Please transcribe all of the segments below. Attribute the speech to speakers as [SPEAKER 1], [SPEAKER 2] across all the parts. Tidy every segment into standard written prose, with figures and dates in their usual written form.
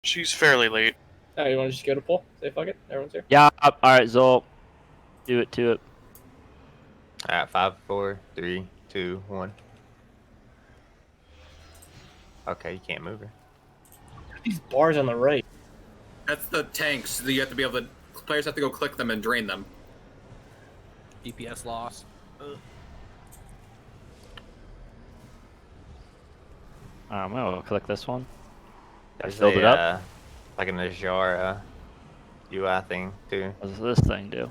[SPEAKER 1] She's fairly late.
[SPEAKER 2] Oh, you want to just go to pull? Say fuck it. Everyone's here.
[SPEAKER 3] Yeah. All right, Zol. Do it to it.
[SPEAKER 4] All right, 5, 4, 3, 2, 1. Okay, you can't move her.
[SPEAKER 2] These bars on the right.
[SPEAKER 5] That's the tanks. You have to be able to. Players have to go click them and drain them.
[SPEAKER 6] DPS loss.
[SPEAKER 3] I'm gonna click this one.
[SPEAKER 4] There's
[SPEAKER 3] Build it up.
[SPEAKER 4] like an Azara UI thing too.
[SPEAKER 3] What does this thing do?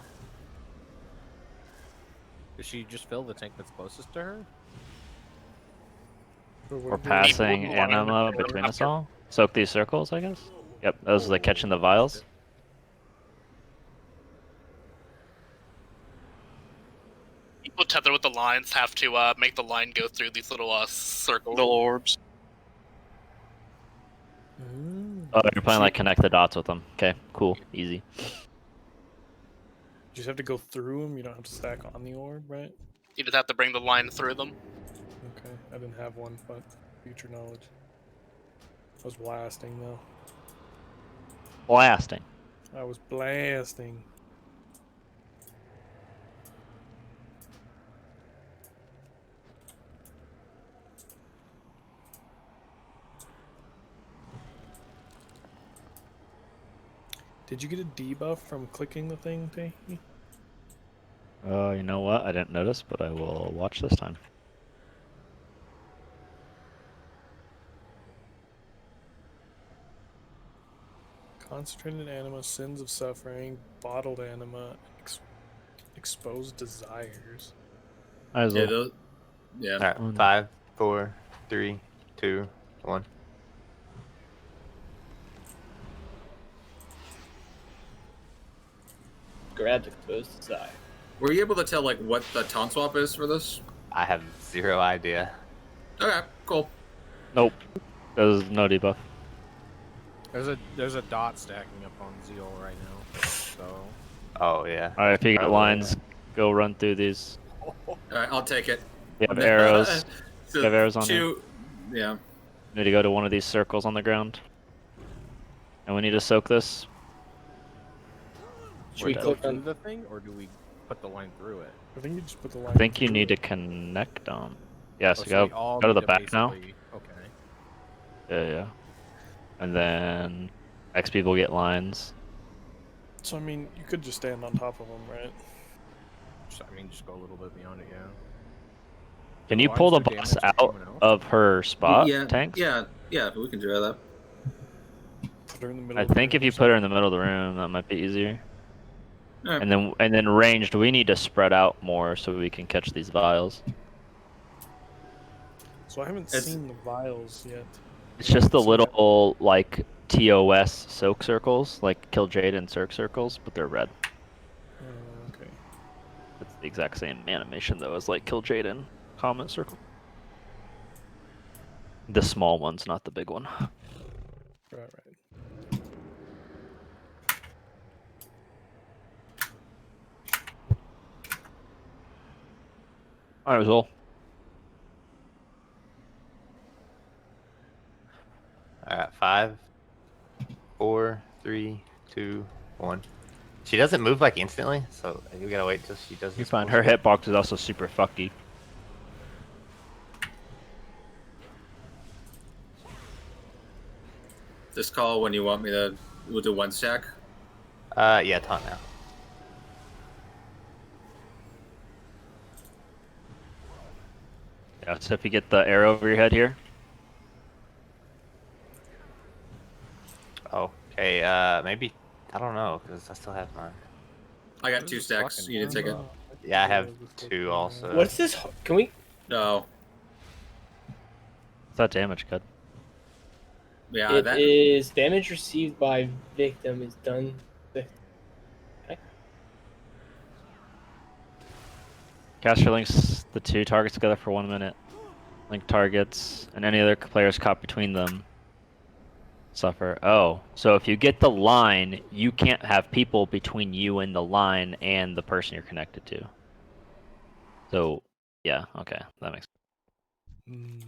[SPEAKER 6] Does she just fill the tank that's closest to her?
[SPEAKER 3] We're passing anima between us all. Soak these circles, I guess. Yep, those are the catching the vials.
[SPEAKER 7] People tethered with the lines have to make the line go through these little circles.
[SPEAKER 1] Little orbs.
[SPEAKER 3] Oh, you're playing like connect the dots with them. Okay, cool, easy.
[SPEAKER 8] You just have to go through them. You don't have to stack on the orb, right?
[SPEAKER 7] You just have to bring the line through them.
[SPEAKER 8] Okay, I didn't have one, but future knowledge. I was blasting though.
[SPEAKER 3] Blasting.
[SPEAKER 8] I was blasting. Did you get a debuff from clicking the thing, Tahi?
[SPEAKER 3] You know what? I didn't notice, but I will watch this time.
[SPEAKER 8] Concentrated anima, sins of suffering, bottled anima, exposed desires.
[SPEAKER 3] As
[SPEAKER 5] Yeah,
[SPEAKER 3] well.
[SPEAKER 5] those, yeah.
[SPEAKER 4] All right, 5, 4, 3, 2, 1.
[SPEAKER 2] Grabbed exposed desire.
[SPEAKER 5] Were you able to tell like what the taunt swap is for this?
[SPEAKER 4] I have 0 idea.
[SPEAKER 5] Okay, cool.
[SPEAKER 3] Nope. There's no debuff.
[SPEAKER 6] There's a dot stacking up on Zeal right now. So
[SPEAKER 4] Oh yeah.
[SPEAKER 3] Alright, if you got lines, go run through these.
[SPEAKER 5] All right, I'll take it.
[SPEAKER 3] You have arrows.
[SPEAKER 5] So
[SPEAKER 3] You have arrows on
[SPEAKER 5] you. Yeah.
[SPEAKER 3] You need to go to one of these circles on the ground. And we need to soak this.
[SPEAKER 2] Should we
[SPEAKER 3] We're
[SPEAKER 2] click
[SPEAKER 6] through
[SPEAKER 2] on
[SPEAKER 6] the thing, or do we put the line through it?
[SPEAKER 8] I think you just put the line.
[SPEAKER 3] I think you
[SPEAKER 8] through
[SPEAKER 3] need to
[SPEAKER 8] it.
[SPEAKER 3] connect them. Yes,
[SPEAKER 6] Oh, so
[SPEAKER 3] go
[SPEAKER 6] we all
[SPEAKER 3] to the
[SPEAKER 6] need to
[SPEAKER 3] back now.
[SPEAKER 6] basically- Okay.
[SPEAKER 3] Yeah. And then X people get lines.
[SPEAKER 8] So I mean, you could just stand on top of them, right?
[SPEAKER 6] Just go a little bit beyond it, yeah.
[SPEAKER 3] Can you
[SPEAKER 6] Lines
[SPEAKER 3] pull the
[SPEAKER 6] do
[SPEAKER 3] boss
[SPEAKER 6] damage to
[SPEAKER 3] out
[SPEAKER 6] someone else?
[SPEAKER 3] of her spot,
[SPEAKER 5] yeah.
[SPEAKER 3] tanks?
[SPEAKER 5] Yeah. We can try that.
[SPEAKER 8] Put her in the middle.
[SPEAKER 3] I
[SPEAKER 8] of the
[SPEAKER 3] think
[SPEAKER 8] room
[SPEAKER 3] if you
[SPEAKER 8] or
[SPEAKER 3] put her in the middle of the room, that might be easier.
[SPEAKER 5] Alright.
[SPEAKER 3] And then ranged, we need to spread out more so we can catch these vials.
[SPEAKER 8] So I haven't
[SPEAKER 5] It's-
[SPEAKER 8] seen the vials yet.
[SPEAKER 3] It's just the
[SPEAKER 8] So-
[SPEAKER 3] little like TOS soak circles, like Kill Jade and Cirque circles, but they're red.
[SPEAKER 8] Okay.
[SPEAKER 3] It's the exact same animation though as like Kill Jade and Comment Circle. The small one's not the big one.
[SPEAKER 8] Right.
[SPEAKER 3] Alright, Zol.
[SPEAKER 4] All right, 5, 4, 3, 2, 1. She doesn't move like instantly, so you gotta wait till she does.
[SPEAKER 3] You
[SPEAKER 4] this
[SPEAKER 3] find her
[SPEAKER 4] bullshit.
[SPEAKER 3] hitbox is also super fucky.
[SPEAKER 5] Just call when you want me to. We'll do one stack.
[SPEAKER 4] Yeah, taunt now.
[SPEAKER 3] Yeah, so if you get the arrow over your head here.
[SPEAKER 4] Okay, maybe I don't know because I still have mine.
[SPEAKER 5] I got 2 stacks. You need to take it.
[SPEAKER 4] Yeah, I have 2 also.
[SPEAKER 2] what's this? Can we?
[SPEAKER 5] No.
[SPEAKER 3] What's that damage cut?
[SPEAKER 5] Yeah,
[SPEAKER 2] It
[SPEAKER 5] that.
[SPEAKER 2] is damage received by victim is done.
[SPEAKER 3] Caster links the two targets together for 1 minute. Link targets, and any other players caught between them suffer. Oh, so if you get the line, you can't have people between you and the line and the person you're connected to. So, yeah, okay, that makes sense.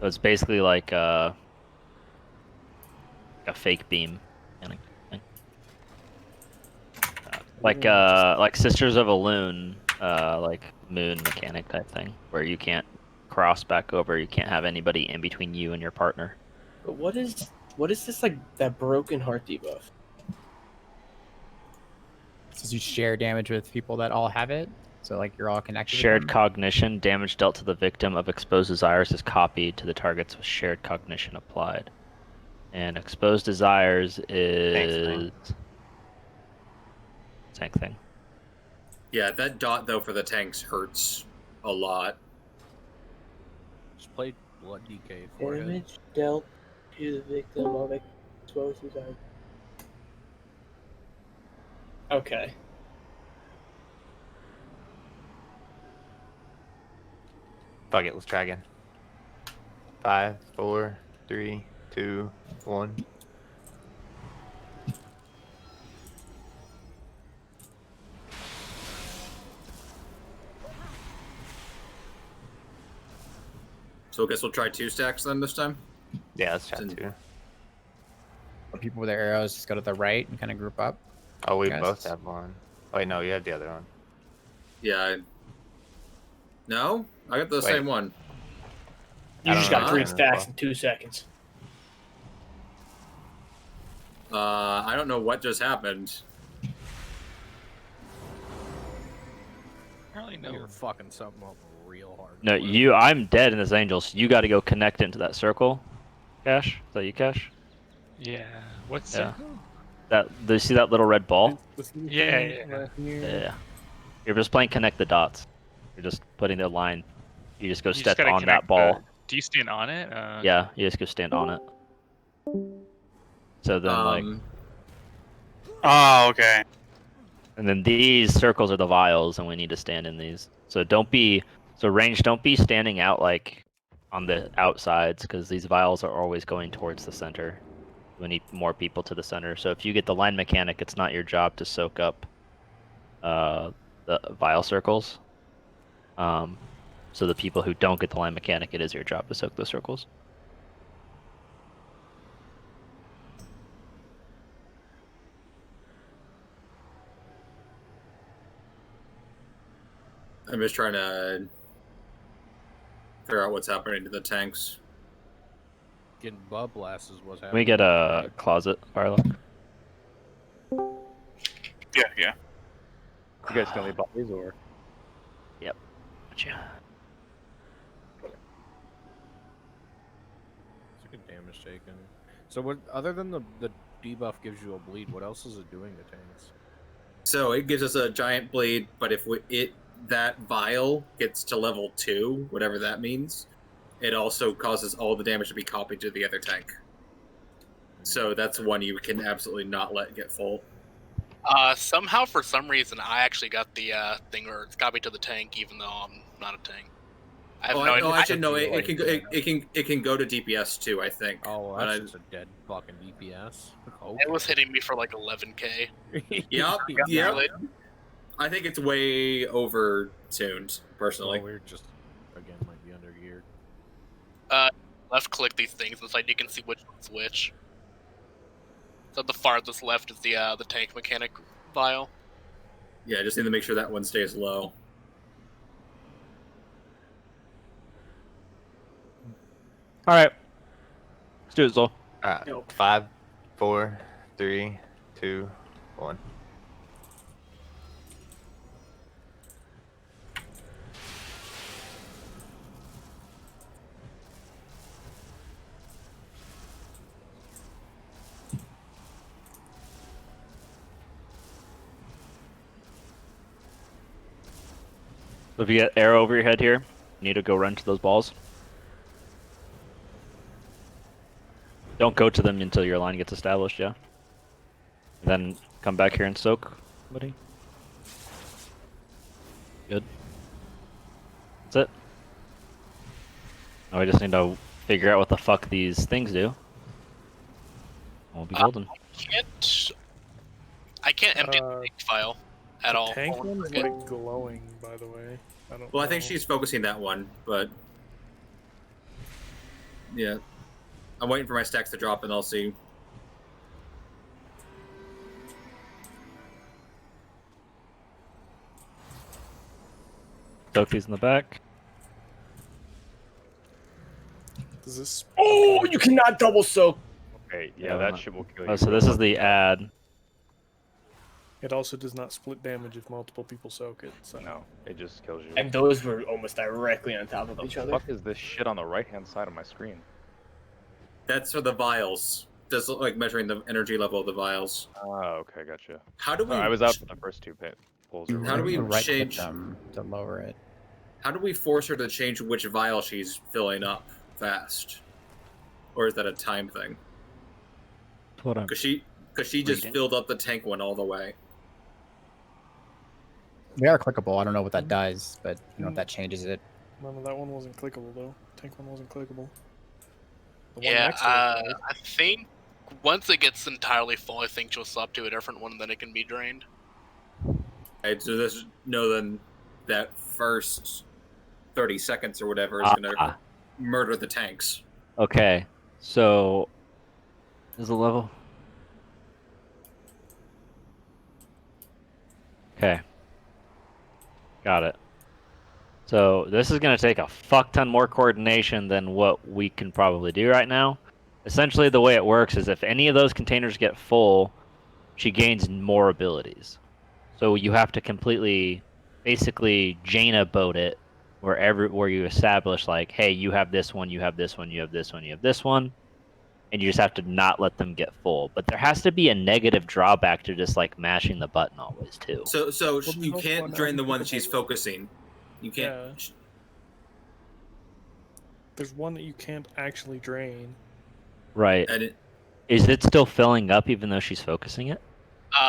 [SPEAKER 3] So it's basically like a fake beam mechanic thing. Like Sisters of a Loon, like moon mechanic type thing, where you can't cross back over. You can't have anybody in between you and your partner.
[SPEAKER 2] But what is this like that broken heart debuff?
[SPEAKER 1] Since you share damage with people that all have it, so like you're all connected.
[SPEAKER 3] Shared
[SPEAKER 1] with them.
[SPEAKER 3] cognition, damage dealt to the victim of exposed desires is copied to the targets with shared cognition applied. And exposed desires is tank thing.
[SPEAKER 5] Yeah, that dot though for the tanks hurts a lot.
[SPEAKER 6] Just play Blood DK for it.
[SPEAKER 2] Damage dealt to the victim of exposed desire. Okay.
[SPEAKER 4] Fuck it, let's try again. 5, 4, 3, 2, 1.
[SPEAKER 5] So I guess we'll try 2 stacks then this time.
[SPEAKER 4] Yeah, let's try
[SPEAKER 5] Since-
[SPEAKER 4] 2.
[SPEAKER 1] People with their arrows just go to the right and kind of group up.
[SPEAKER 4] Oh, we
[SPEAKER 1] Guys.
[SPEAKER 4] both have one. Oh, wait, no, you have the other one.
[SPEAKER 5] Yeah. No, I got the
[SPEAKER 4] Wait.
[SPEAKER 5] same one.
[SPEAKER 2] You
[SPEAKER 4] I
[SPEAKER 2] just
[SPEAKER 4] don't
[SPEAKER 2] got
[SPEAKER 5] know.
[SPEAKER 2] 3
[SPEAKER 4] I
[SPEAKER 2] stacks
[SPEAKER 4] don't
[SPEAKER 2] in 2 seconds.
[SPEAKER 5] I don't know what just happened.
[SPEAKER 9] Apparently
[SPEAKER 6] You're fucking something up real hard.
[SPEAKER 3] No, I'm dead in this angel, so you got to go connect into that circle. Cash? Is that you, Cash?
[SPEAKER 9] Yeah. What's
[SPEAKER 3] Yeah. Do you see that little red ball?
[SPEAKER 9] Yeah.
[SPEAKER 3] Yeah. You're just playing connect the dots. You're just putting the line. You just go
[SPEAKER 9] You just
[SPEAKER 3] step
[SPEAKER 9] gotta
[SPEAKER 3] on that
[SPEAKER 9] connect
[SPEAKER 3] ball.
[SPEAKER 9] do you stand on it?
[SPEAKER 3] Yeah, you just go stand on it. So then, like,
[SPEAKER 9] Oh, okay.
[SPEAKER 3] and then these circles are the vials, and we need to stand in these. So don't be standing out like on the outsides, because these vials are always going towards the center. We need more people to the center. So if you get the line mechanic, it's not your job to soak up the vial circles. So the people who don't get the line mechanic, it is your job to soak those circles.
[SPEAKER 5] I'm just trying to figure out what's happening to the tanks.
[SPEAKER 6] Getting bub blasts is what's
[SPEAKER 3] Can
[SPEAKER 6] happening.
[SPEAKER 3] we get a closet, Arlo?
[SPEAKER 9] Yeah, yeah.
[SPEAKER 10] You guys can leave bodies or?
[SPEAKER 3] Gotcha.
[SPEAKER 6] It's a good damage taken. So what? Other than the debuff gives you a bleed, what else is it doing to tanks?
[SPEAKER 5] So it gives us a giant bleed, but if that vial gets to level 2, whatever that means, it also causes all the damage to be copied to the other tank. So that's one you can absolutely not let get full.
[SPEAKER 7] Somehow, for some reason, I actually got the thing where it's copied to the tank, even though I'm not a tank. I have no idea.
[SPEAKER 5] Actually, no. It can go to DPS too. I think.
[SPEAKER 6] Oh, well,
[SPEAKER 5] But
[SPEAKER 6] that's
[SPEAKER 5] I-
[SPEAKER 6] just a dead fucking DPS. Okay.
[SPEAKER 7] It was hitting me for like 11k.
[SPEAKER 5] Yep.
[SPEAKER 7] Got
[SPEAKER 5] Yep.
[SPEAKER 7] really-
[SPEAKER 5] I think it's way over tuned, personally.
[SPEAKER 6] Well, we're just again might be under geared.
[SPEAKER 7] Left click these things inside, you can see which one's which. So the farthest left is the tank mechanic vial.
[SPEAKER 5] Yeah, I just need to make sure that one stays low.
[SPEAKER 3] All right. Let's do it, Zol.
[SPEAKER 2] Nope.
[SPEAKER 4] 5, 4, 3, 2, 1.
[SPEAKER 3] So if you get arrow over your head here, you need to go run to those balls. Don't go to them until your line gets established, yeah? Then come back here and soak, buddy. Good. That's it. Now we just need to figure out what the fuck these things do. We'll be golden.
[SPEAKER 7] I can't empty the
[SPEAKER 8] Uh,
[SPEAKER 7] tank file at all.
[SPEAKER 8] Tank
[SPEAKER 7] Hold on a
[SPEAKER 8] one's
[SPEAKER 7] second.
[SPEAKER 8] like glowing, by the way. I don't.
[SPEAKER 5] Well, I think
[SPEAKER 8] know.
[SPEAKER 5] she's focusing that one, but yeah, I'm waiting for my stacks to drop, and I'll see.
[SPEAKER 3] Soak these in the back.
[SPEAKER 8] Does this?
[SPEAKER 2] Oh, you cannot double soak.
[SPEAKER 10] Okay,
[SPEAKER 3] Yeah,
[SPEAKER 10] yeah, that
[SPEAKER 3] no.
[SPEAKER 10] shit will kill you.
[SPEAKER 3] Oh, so
[SPEAKER 10] real
[SPEAKER 3] this is
[SPEAKER 10] quick.
[SPEAKER 3] the ad.
[SPEAKER 8] It also does not split damage if multiple people soak it. So.
[SPEAKER 10] No, it just kills you.
[SPEAKER 2] And those were almost directly on top of
[SPEAKER 10] What
[SPEAKER 2] each
[SPEAKER 10] the
[SPEAKER 2] other.
[SPEAKER 10] fuck is this shit on the right-hand side of my screen?
[SPEAKER 5] That's for the vials. Just like measuring the energy level of the vials.
[SPEAKER 10] Oh, okay, gotcha.
[SPEAKER 5] How do we?
[SPEAKER 10] I was out for the first two pulls. Or
[SPEAKER 5] How do we
[SPEAKER 10] whatever.
[SPEAKER 1] Right click
[SPEAKER 5] change?
[SPEAKER 1] them to lower it?
[SPEAKER 5] How do we force her to change which vial she's filling up fast? Or is that a time thing?
[SPEAKER 3] What I'm
[SPEAKER 5] Because she just
[SPEAKER 3] reading.
[SPEAKER 5] filled up the tank one all the way.
[SPEAKER 1] They are clickable. I don't know what that does, but you know if that changes it.
[SPEAKER 8] Remember that one wasn't clickable though. Tank one wasn't clickable. The one
[SPEAKER 7] Yeah,
[SPEAKER 8] next to it was.
[SPEAKER 7] I think once it gets entirely full, I think she'll swap to a different one, then it can be drained.
[SPEAKER 5] Right, so this then that first 30 seconds or whatever is gonna murder the tanks.
[SPEAKER 3] Okay, so is the level? Okay, got it. So this is gonna take a fuck ton more coordination than what we can probably do right now. Essentially, the way it works is if any of those containers get full, she gains more abilities. So you have to completely, basically, Jaina boat it where you establish like, hey, you have this one, you have this one, you have this one, you have this one, and you just have to not let them get full. But there has to be a negative drawback to just like mashing the button always too.
[SPEAKER 5] So
[SPEAKER 8] Well,
[SPEAKER 5] you
[SPEAKER 8] no
[SPEAKER 5] can't
[SPEAKER 8] fun
[SPEAKER 5] drain the one
[SPEAKER 8] unpredictable.
[SPEAKER 5] she's focusing. You can't.
[SPEAKER 8] Yeah. There's one that you can't actually drain.
[SPEAKER 3] Right.
[SPEAKER 5] And
[SPEAKER 3] Is it still filling up even though she's focusing it?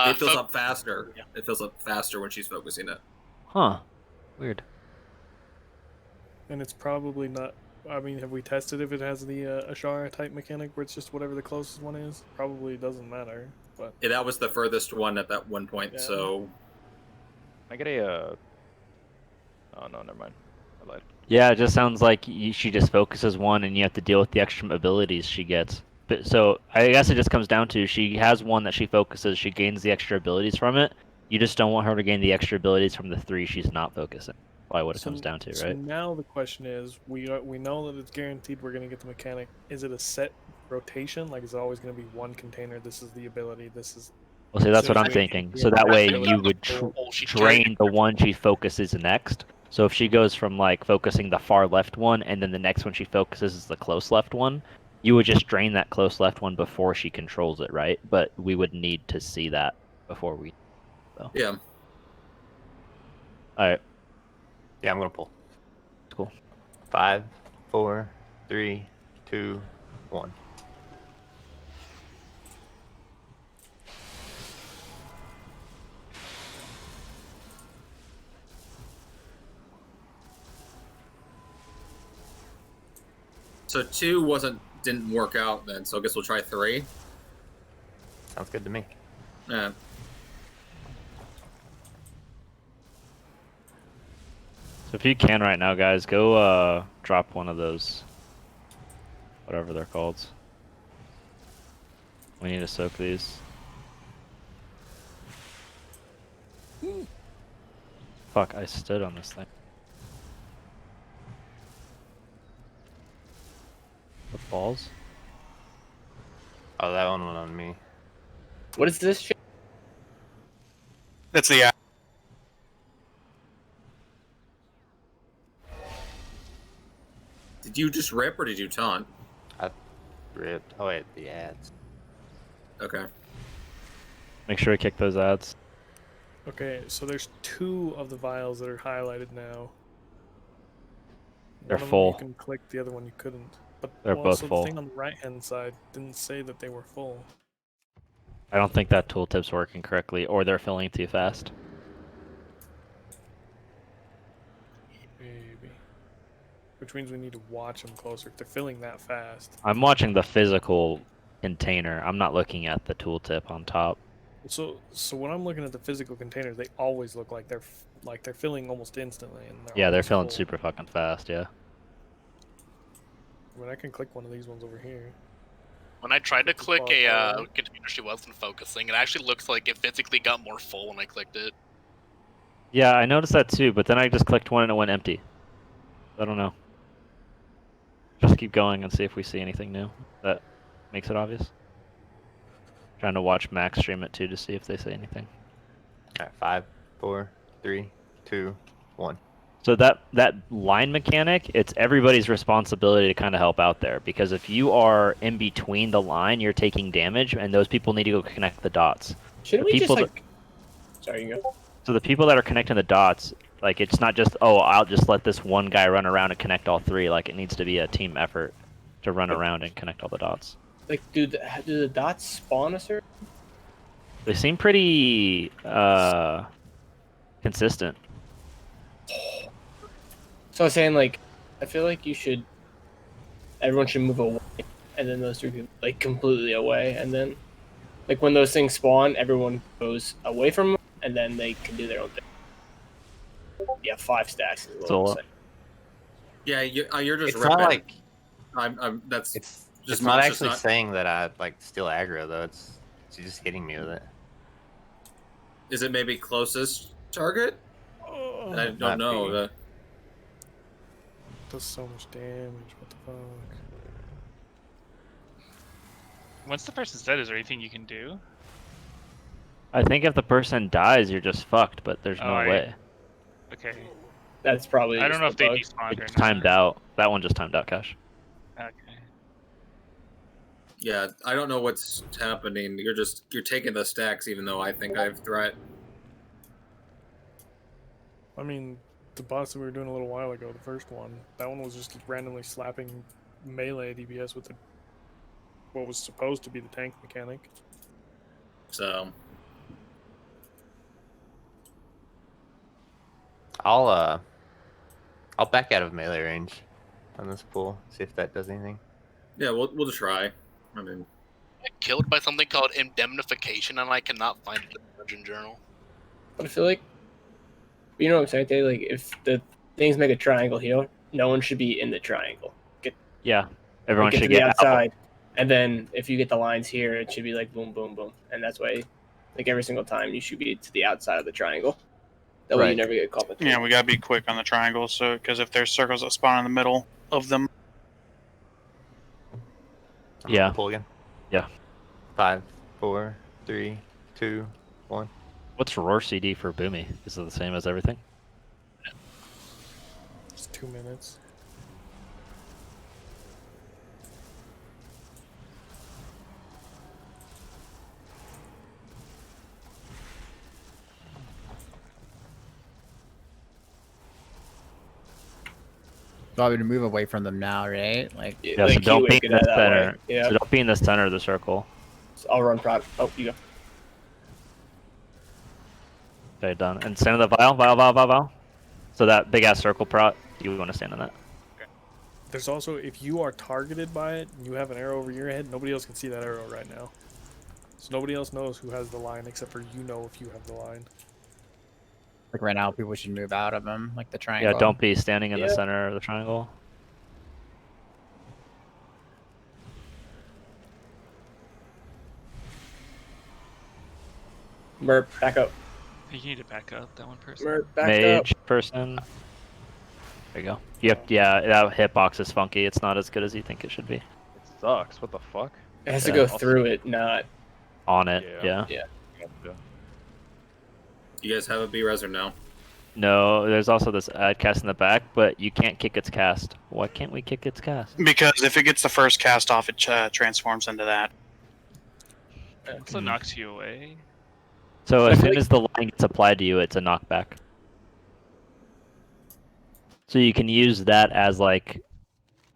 [SPEAKER 5] it fills up faster. Yeah. It fills up faster when she's focusing it.
[SPEAKER 3] Huh. Weird.
[SPEAKER 8] And it's probably not. I mean, have we tested if it has the Ashara type mechanic where it's just whatever the closest one is? Probably doesn't matter. But
[SPEAKER 5] Yeah, that was the furthest one at that one point.
[SPEAKER 8] Yeah.
[SPEAKER 5] So
[SPEAKER 10] I get a. Oh no, never mind. I lied.
[SPEAKER 3] Yeah, it just sounds like she just focuses one, and you have to deal with the extra abilities she gets. But so I guess it just comes down to she has one that she focuses, she gains the extra abilities from it. You just don't want her to gain the extra abilities from the three she's not focusing. Probably what it comes down to,
[SPEAKER 8] So
[SPEAKER 3] right?
[SPEAKER 8] now the question is, we know that it's guaranteed we're going to get the mechanic. Is it a set rotation? Like, is it always going to be one container? This is the ability. This is.
[SPEAKER 3] Well, see, that's
[SPEAKER 8] So
[SPEAKER 3] what I'm
[SPEAKER 8] she-
[SPEAKER 3] thinking.
[SPEAKER 8] yeah,
[SPEAKER 3] So that way
[SPEAKER 8] that's
[SPEAKER 3] you
[SPEAKER 8] really
[SPEAKER 3] would
[SPEAKER 8] cool.
[SPEAKER 3] drain the one she focuses next. So if she goes from like focusing the far left one, and then the next one she focuses is the close left one, you would just drain that close left one before she controls it, right? But we would need to see that before we. So.
[SPEAKER 5] yeah.
[SPEAKER 3] All right.
[SPEAKER 4] Yeah, I'm gonna pull.
[SPEAKER 3] Cool.
[SPEAKER 4] 5, 4, 3, 2, 1.
[SPEAKER 5] So 2 didn't work out then. So I guess we'll try 3.
[SPEAKER 4] Sounds good to me.
[SPEAKER 5] Yeah.
[SPEAKER 3] So if you can right now, guys, go drop one of those, whatever they're called. We need to soak these. Fuck, I stood on this thing. The balls?
[SPEAKER 4] Oh, that one went on me.
[SPEAKER 2] What is this shit?
[SPEAKER 9] That's the
[SPEAKER 5] Did you just rip or did you taunt?
[SPEAKER 4] Ripped. Oh wait, the ads.
[SPEAKER 5] Okay.
[SPEAKER 3] Make sure to kick those ads.
[SPEAKER 8] Okay, so there's 2 of the vials that are highlighted now.
[SPEAKER 3] They're
[SPEAKER 8] One of them
[SPEAKER 3] full.
[SPEAKER 8] You can click, the other one you couldn't. But
[SPEAKER 3] They're both
[SPEAKER 8] so
[SPEAKER 3] full.
[SPEAKER 8] The thing on the right-hand side didn't say that they were full.
[SPEAKER 3] I don't think that tooltip's working correctly, or they're filling too fast.
[SPEAKER 8] Maybe. Which means we need to watch them closer. If they're filling that fast.
[SPEAKER 3] I'm watching the physical container. I'm not looking at the tooltip on top.
[SPEAKER 8] So when I'm looking at the physical containers, they always look like they're filling almost instantly. And
[SPEAKER 3] Yeah, they're
[SPEAKER 8] almost
[SPEAKER 3] filling
[SPEAKER 8] full.
[SPEAKER 3] super fucking fast, yeah.
[SPEAKER 8] I mean, I can click one of these ones over here.
[SPEAKER 7] When I tried to click
[SPEAKER 8] Oh,
[SPEAKER 7] a container she wasn't focusing, it actually looks like it physically got more full when I clicked it.
[SPEAKER 3] Yeah, I noticed that too, but then I just clicked one and it went empty. I don't know. Just keep going and see if we see anything new that makes it obvious. Trying to watch Max stream it too to see if they say anything.
[SPEAKER 4] All right, 5, 4, 3, 2, 1.
[SPEAKER 3] So that line mechanic, it's everybody's responsibility to kind of help out there, because if you are in between the line, you're taking damage, and those people need to go connect the dots.
[SPEAKER 2] Shouldn't
[SPEAKER 3] The
[SPEAKER 2] we just
[SPEAKER 3] people
[SPEAKER 2] like? Sorry, you go.
[SPEAKER 3] So the people that are connecting the dots, like it's not just, oh, I'll just let this one guy run around and connect all three. Like it needs to be a team effort to run around and connect all the dots.
[SPEAKER 2] Like, do the dots spawn a certain?
[SPEAKER 3] They seem pretty consistent.
[SPEAKER 2] So I was saying, like, I feel like everyone should move away, and then those three people like completely away, and then like when those things spawn, everyone goes away from them, and then they can do their own thing. Yeah, 5 stacks is what I'm saying.
[SPEAKER 5] Yeah, you're just.
[SPEAKER 4] It's not like
[SPEAKER 5] That's
[SPEAKER 4] it's
[SPEAKER 5] just
[SPEAKER 4] not
[SPEAKER 5] it's
[SPEAKER 4] actually
[SPEAKER 5] not-
[SPEAKER 4] saying that I like steal aggro though. It's just hitting me with it.
[SPEAKER 5] Is it maybe closest target? I don't
[SPEAKER 4] Might
[SPEAKER 5] know.
[SPEAKER 4] be.
[SPEAKER 8] Does so much damage. What the fuck?
[SPEAKER 11] Once the person's dead, is there anything you can do?
[SPEAKER 3] I think if the person dies, you're just fucked, but there's no
[SPEAKER 11] Alright.
[SPEAKER 3] way.
[SPEAKER 11] Okay.
[SPEAKER 2] That's probably.
[SPEAKER 11] I don't know if they
[SPEAKER 2] bug.
[SPEAKER 11] despawned or
[SPEAKER 3] It's
[SPEAKER 11] not.
[SPEAKER 3] timed out. That one just timed out, Cash.
[SPEAKER 11] Okay.
[SPEAKER 5] Yeah, I don't know what's happening. You're taking the stacks, even though I think I have threat.
[SPEAKER 8] I mean, the boss that we were doing a little while ago, the first one, that one was just randomly slapping melee DPS with what was supposed to be the tank mechanic.
[SPEAKER 5] So
[SPEAKER 4] I'll back out of melee range on this pool. See if that does anything.
[SPEAKER 5] yeah, we'll just try. I mean,
[SPEAKER 7] I got killed by something called indemnification, and I cannot find it in the Dungeon Journal.
[SPEAKER 2] But I feel like, you know what I'm saying, Dave? Like, if the things make a triangle here, no one should be in the triangle.
[SPEAKER 3] Yeah, everyone
[SPEAKER 2] Get
[SPEAKER 3] should
[SPEAKER 2] to the
[SPEAKER 3] get out.
[SPEAKER 2] outside, and then if you get the lines here, it should be like boom, boom, boom, and that's why, like every single time, you should be to the outside of the triangle. That way, you
[SPEAKER 3] Right.
[SPEAKER 2] never get caught between.
[SPEAKER 9] Yeah, we gotta be quick on the triangles, so because if there's circles that spawn in the middle of them,
[SPEAKER 4] I'm
[SPEAKER 3] Yeah.
[SPEAKER 4] gonna pull again.
[SPEAKER 3] Yeah.
[SPEAKER 4] 5, 4, 3, 2, 1.
[SPEAKER 3] What's roar CD for Boomy? Is it the same as everything?
[SPEAKER 8] It's 2 minutes.
[SPEAKER 1] Probably to move away from them now, right? Like,
[SPEAKER 3] Yeah,
[SPEAKER 2] like
[SPEAKER 3] so don't be
[SPEAKER 2] Kiwi
[SPEAKER 3] in
[SPEAKER 2] could
[SPEAKER 3] the
[SPEAKER 2] have that way.
[SPEAKER 3] center.
[SPEAKER 2] Yeah,
[SPEAKER 3] So don't be in the center of the circle.
[SPEAKER 2] so I'll run prod. Oh, you go.
[SPEAKER 3] Okay, done. And stand in the vial. So that big ass circle prot, you want to stand in that.
[SPEAKER 8] There's also, if you are targeted by it and you have an arrow over your head, nobody else can see that arrow right now. So nobody else knows who has the line except for you know if you have the line.
[SPEAKER 1] like right now, people should move out of them, like the triangle.
[SPEAKER 3] Yeah, don't be standing in the
[SPEAKER 2] Yeah.
[SPEAKER 3] center of the triangle.
[SPEAKER 2] Merp, back up.
[SPEAKER 11] You need to back up that one person.
[SPEAKER 2] Merp, back up.
[SPEAKER 3] Mage person. There you go. Yeah, that hitbox is funky. It's not as good as you think it should be.
[SPEAKER 10] It sucks. What the fuck?
[SPEAKER 2] It has to
[SPEAKER 3] Yeah,
[SPEAKER 2] go
[SPEAKER 10] also-
[SPEAKER 2] through it, not.
[SPEAKER 3] On it,
[SPEAKER 10] Yeah.
[SPEAKER 3] yeah.
[SPEAKER 10] Gotcha.
[SPEAKER 5] you guys have a B-res or no?
[SPEAKER 3] No, there's also this ad cast in the back, but you can't kick its cast. Why can't we kick its cast?
[SPEAKER 9] because if it gets the first cast off, it transforms into that.
[SPEAKER 11] Also knocks you away.
[SPEAKER 3] So
[SPEAKER 2] I
[SPEAKER 3] as
[SPEAKER 2] feel
[SPEAKER 3] soon
[SPEAKER 2] like-
[SPEAKER 3] as the line gets applied to you, it's a knockback. So you can use that as like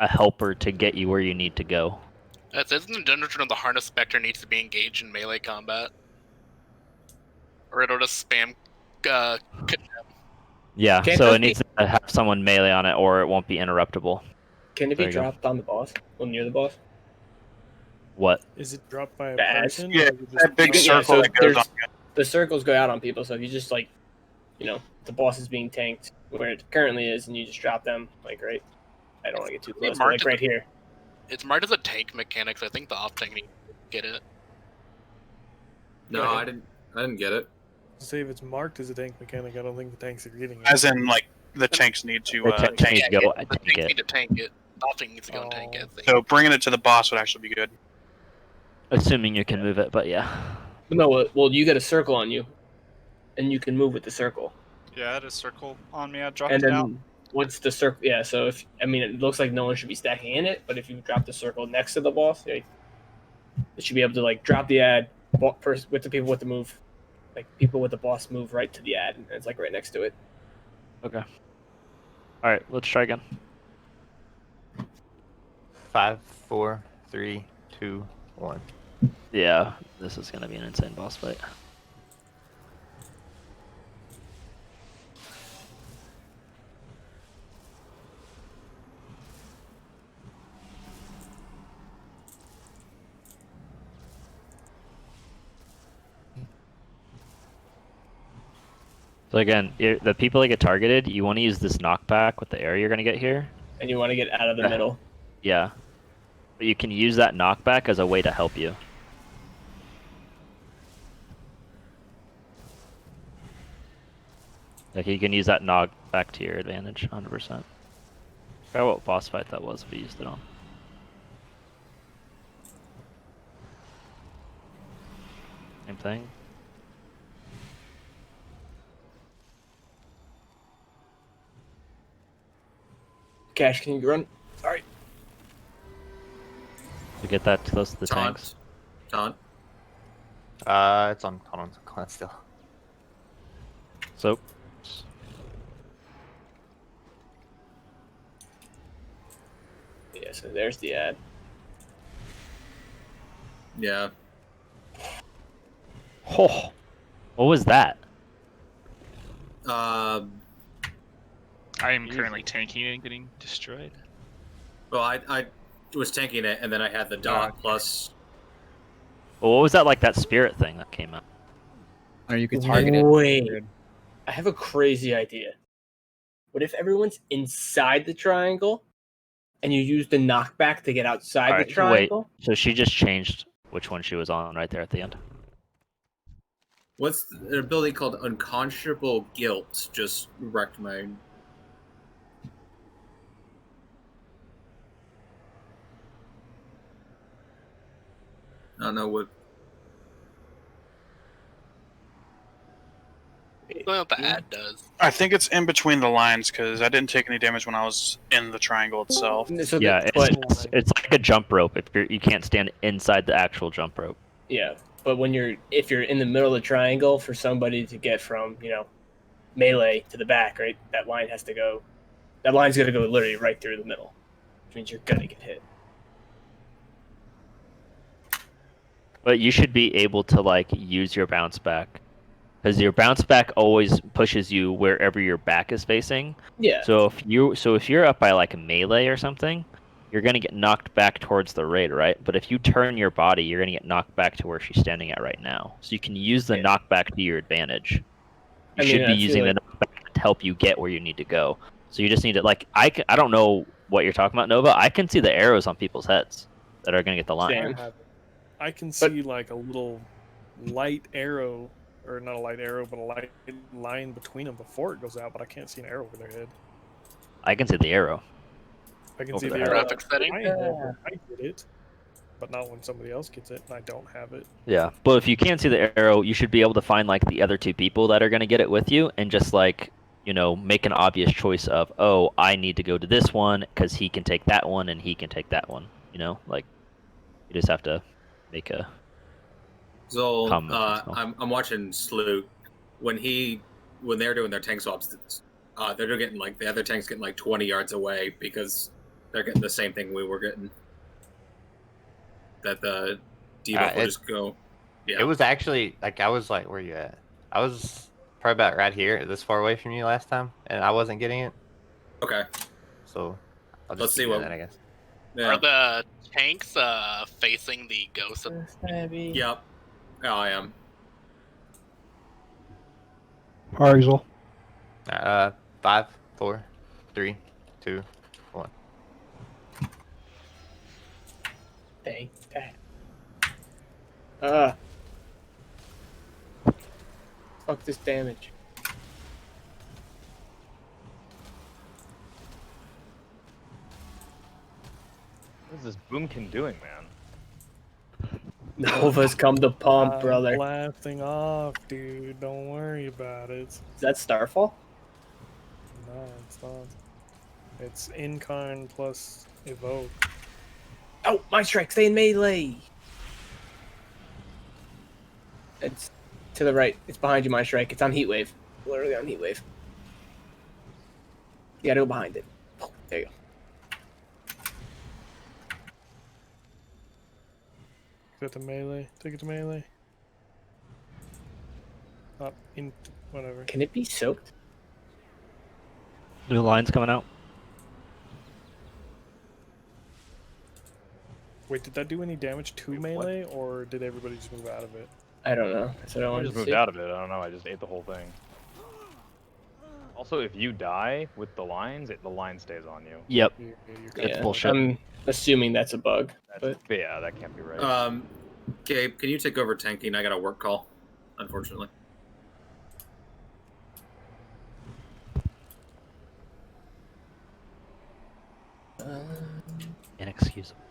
[SPEAKER 3] a helper to get you where you need to go.
[SPEAKER 7] It says in the Dungeon Journal the Harness Spectre needs to be engaged in melee combat. Or it'll just spam
[SPEAKER 3] Yeah,
[SPEAKER 2] Can't
[SPEAKER 3] so
[SPEAKER 2] those
[SPEAKER 3] it needs to have someone melee on it, or it won't be interruptible.
[SPEAKER 2] Can it
[SPEAKER 3] There
[SPEAKER 2] be
[SPEAKER 3] you go.
[SPEAKER 2] dropped on the boss? Well, near the boss?
[SPEAKER 3] What?
[SPEAKER 8] Is it dropped by a
[SPEAKER 2] Bad.
[SPEAKER 8] person?
[SPEAKER 9] Yeah,
[SPEAKER 8] or is it just
[SPEAKER 9] that big
[SPEAKER 2] Yeah,
[SPEAKER 9] circle
[SPEAKER 2] so
[SPEAKER 9] that goes on.
[SPEAKER 2] the circles go out on people, so if you just like, the boss is being tanked where it currently is, and you just drop them, like right. I don't want to get too
[SPEAKER 7] It
[SPEAKER 2] close, but
[SPEAKER 7] marked
[SPEAKER 2] like right here.
[SPEAKER 7] It's marked as a tank mechanic, so I think the off tank needs to get it.
[SPEAKER 5] No,
[SPEAKER 2] Go ahead.
[SPEAKER 5] I didn't get it.
[SPEAKER 8] Say if it's marked as a tank mechanic, I don't think the tanks are getting it.
[SPEAKER 9] As in, like, the tanks need to
[SPEAKER 3] The tank
[SPEAKER 9] tank
[SPEAKER 3] needs
[SPEAKER 9] it.
[SPEAKER 3] to go
[SPEAKER 7] The
[SPEAKER 3] tank
[SPEAKER 7] tanks
[SPEAKER 3] it.
[SPEAKER 7] need to tank it. Nothing needs to go and tank it. I think.
[SPEAKER 9] So bringing it to the boss would actually be good.
[SPEAKER 3] Assuming you can move it, but yeah.
[SPEAKER 2] No, well, you get a circle on you, and you can move with the circle.
[SPEAKER 12] Yeah, I had a circle on me. I dropped
[SPEAKER 2] And
[SPEAKER 12] it out.
[SPEAKER 2] then once the circle, yeah. So if it looks like no one should be stacking in it, but if you drop the circle next to the boss, it should be able to like drop the ad first with the people with the move, like people with the boss move right to the ad, and it's like right next to it.
[SPEAKER 3] Okay. All right, let's try again.
[SPEAKER 4] 5, 4, 3, 2, 1.
[SPEAKER 3] Yeah, this is gonna be an insane boss fight. So again, the people that get targeted, you want to use this knockback with the arrow you're gonna get here.
[SPEAKER 2] And you want to get out of the middle.
[SPEAKER 3] Yeah. But you can use that knockback as a way to help you. Like you can use that knockback to your advantage, 100%. I forgot what boss fight that was we used it on. Same thing.
[SPEAKER 2] Cash, can you run? Sorry.
[SPEAKER 3] To get that close to the tanks.
[SPEAKER 5] Taunt.
[SPEAKER 4] It's on. Hold on, Clint still.
[SPEAKER 3] So.
[SPEAKER 2] Yeah, so there's the ad.
[SPEAKER 5] Yeah.
[SPEAKER 3] Oh, what was that?
[SPEAKER 11] I am currently tanking it and getting destroyed.
[SPEAKER 5] Well, I was tanking it, and then I had the dot plus.
[SPEAKER 3] Well, what was that like that spirit thing that came out?
[SPEAKER 1] Or you could target it.
[SPEAKER 2] Wait, I have a crazy idea. What if everyone's inside the triangle, and you use the knockback to get outside
[SPEAKER 3] Alright,
[SPEAKER 2] the triangle?
[SPEAKER 3] Wait, so she just changed which one she was on right there at the end.
[SPEAKER 5] What's an ability called Unconscionable Guilt? Just wrecked my. I don't know what.
[SPEAKER 7] I don't know what the ad does.
[SPEAKER 9] I think it's in between the lines because I didn't take any damage when I was in the triangle itself.
[SPEAKER 2] So
[SPEAKER 3] Yeah, it's like a jump rope. If you can't stand inside the actual jump rope.
[SPEAKER 2] Yeah, but if you're in the middle of the triangle, for somebody to get from melee to the back, right? That line's gonna go literally right through the middle, which means you're gonna get hit.
[SPEAKER 3] But you should be able to like use your bounce back, because your bounce back always pushes you wherever your back is facing.
[SPEAKER 2] Yeah.
[SPEAKER 3] So if you're up by like a melee or something, you're gonna get knocked back towards the raid, right? But if you turn your body, you're gonna get knocked back to where she's standing at right now. So you can use the knockback to your advantage. You should be using the knockback to help you get where you need to go. So you just need to I don't know what you're talking about, Nova. I can see the arrows on people's heads that are gonna get the line.
[SPEAKER 8] I can see like a little light arrow, or not a light arrow, but a light line between them before it goes out, but I can't see an arrow over their head.
[SPEAKER 3] I can see the arrow.
[SPEAKER 8] I can
[SPEAKER 3] over
[SPEAKER 8] see the
[SPEAKER 3] head.
[SPEAKER 8] arrow.
[SPEAKER 7] Graphic setting?
[SPEAKER 8] I get it, but not when somebody else gets it, and I don't have it.
[SPEAKER 3] Yeah, but if you can't see the arrow, you should be able to find like the other two people that are gonna get it with you, and just like make an obvious choice of, oh, I need to go to this one because he can take that one and he can take that one. Like you just have to make a.
[SPEAKER 5] So I'm watching Sloot when they're doing their tank swaps. They're getting like the other tank's getting like 20 yards away because they're getting the same thing we were getting. That the debuff will just go. Yeah.
[SPEAKER 4] It was actually I was like, where you at? I was probably about right here, this far away from you last time, and I wasn't getting it.
[SPEAKER 5] Okay.
[SPEAKER 4] So
[SPEAKER 5] let's see what
[SPEAKER 4] that, I guess.
[SPEAKER 7] Yeah. Are the tanks facing the ghost?
[SPEAKER 5] Yep. Oh, I am.
[SPEAKER 13] Pargsel.
[SPEAKER 4] 5, 4, 3, 2, 1.
[SPEAKER 2] Dang that. Fuck this damage.
[SPEAKER 10] What is this Boomkin doing, man?
[SPEAKER 2] Nova's come to pump, brother. Is
[SPEAKER 8] Blasting off, dude. Don't worry about it.
[SPEAKER 2] that Starfall?
[SPEAKER 8] No, it's not. It's Incarn plus Evoke.
[SPEAKER 2] Oh, my strike, stay in melee. It's to the right. It's behind you, my strike. It's on Heat Wave. Literally on Heat Wave. You gotta go behind it. Oh, there you go.
[SPEAKER 8] Take it to melee. Take it to melee. Up in whatever.
[SPEAKER 2] Can it be soaked?
[SPEAKER 3] New lines coming out.
[SPEAKER 8] Wait, did that do any damage to melee, or did everybody just move out of it?
[SPEAKER 2] I don't know. That's what I
[SPEAKER 10] I
[SPEAKER 2] wanted
[SPEAKER 10] just
[SPEAKER 2] to
[SPEAKER 10] moved
[SPEAKER 2] see.
[SPEAKER 10] out of it. I don't know. I just ate the whole thing. Also, if you die with the lines, the line stays on you.
[SPEAKER 3] Yep.
[SPEAKER 8] You're
[SPEAKER 3] It's bullshit.
[SPEAKER 2] I'm assuming that's a bug. But
[SPEAKER 10] Yeah, that can't be right.
[SPEAKER 5] Gabe, can you take over tanking? I got a work call, unfortunately.
[SPEAKER 3] Inexcusable.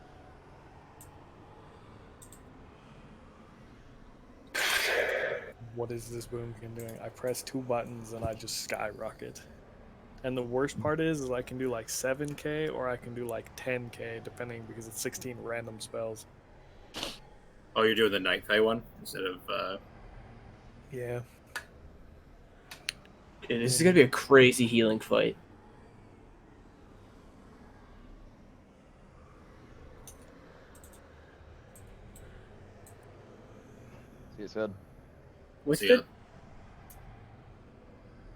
[SPEAKER 8] What is this Boomkin doing? I press 2 buttons and I just skyrocket. And the worst part is I can do like 7k or I can do like 10k depending because it's 16 random spells.
[SPEAKER 5] Oh, you're doing the Night Fae one instead of.
[SPEAKER 8] Yeah.
[SPEAKER 2] Dude, this is gonna be a crazy healing fight.
[SPEAKER 10] See you said.
[SPEAKER 2] What's
[SPEAKER 5] See ya.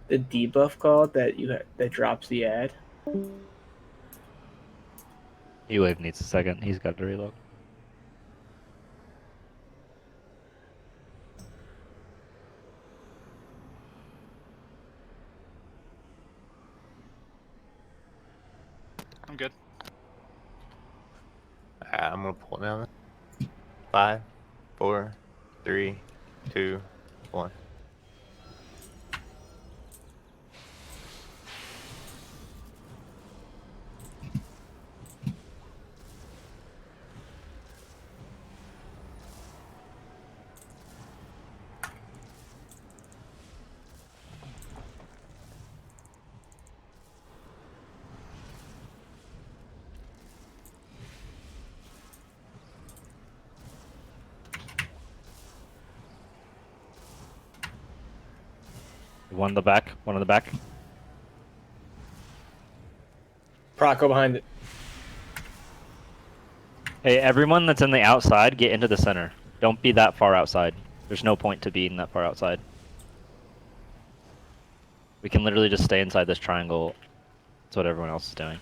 [SPEAKER 2] the debuff called that that drops the ad?
[SPEAKER 3] E-Wave needs a second. He's got to reload.
[SPEAKER 12] I'm good.
[SPEAKER 4] I'm gonna pull it now. 5, 4, 3, 2, 1.
[SPEAKER 3] One in the back. One in the back.
[SPEAKER 2] Proc, go behind it.
[SPEAKER 3] Hey, everyone that's in the outside, get into the center. Don't be that far outside. There's no point to being that far outside. We can literally just stay inside this triangle. That's what everyone else is doing.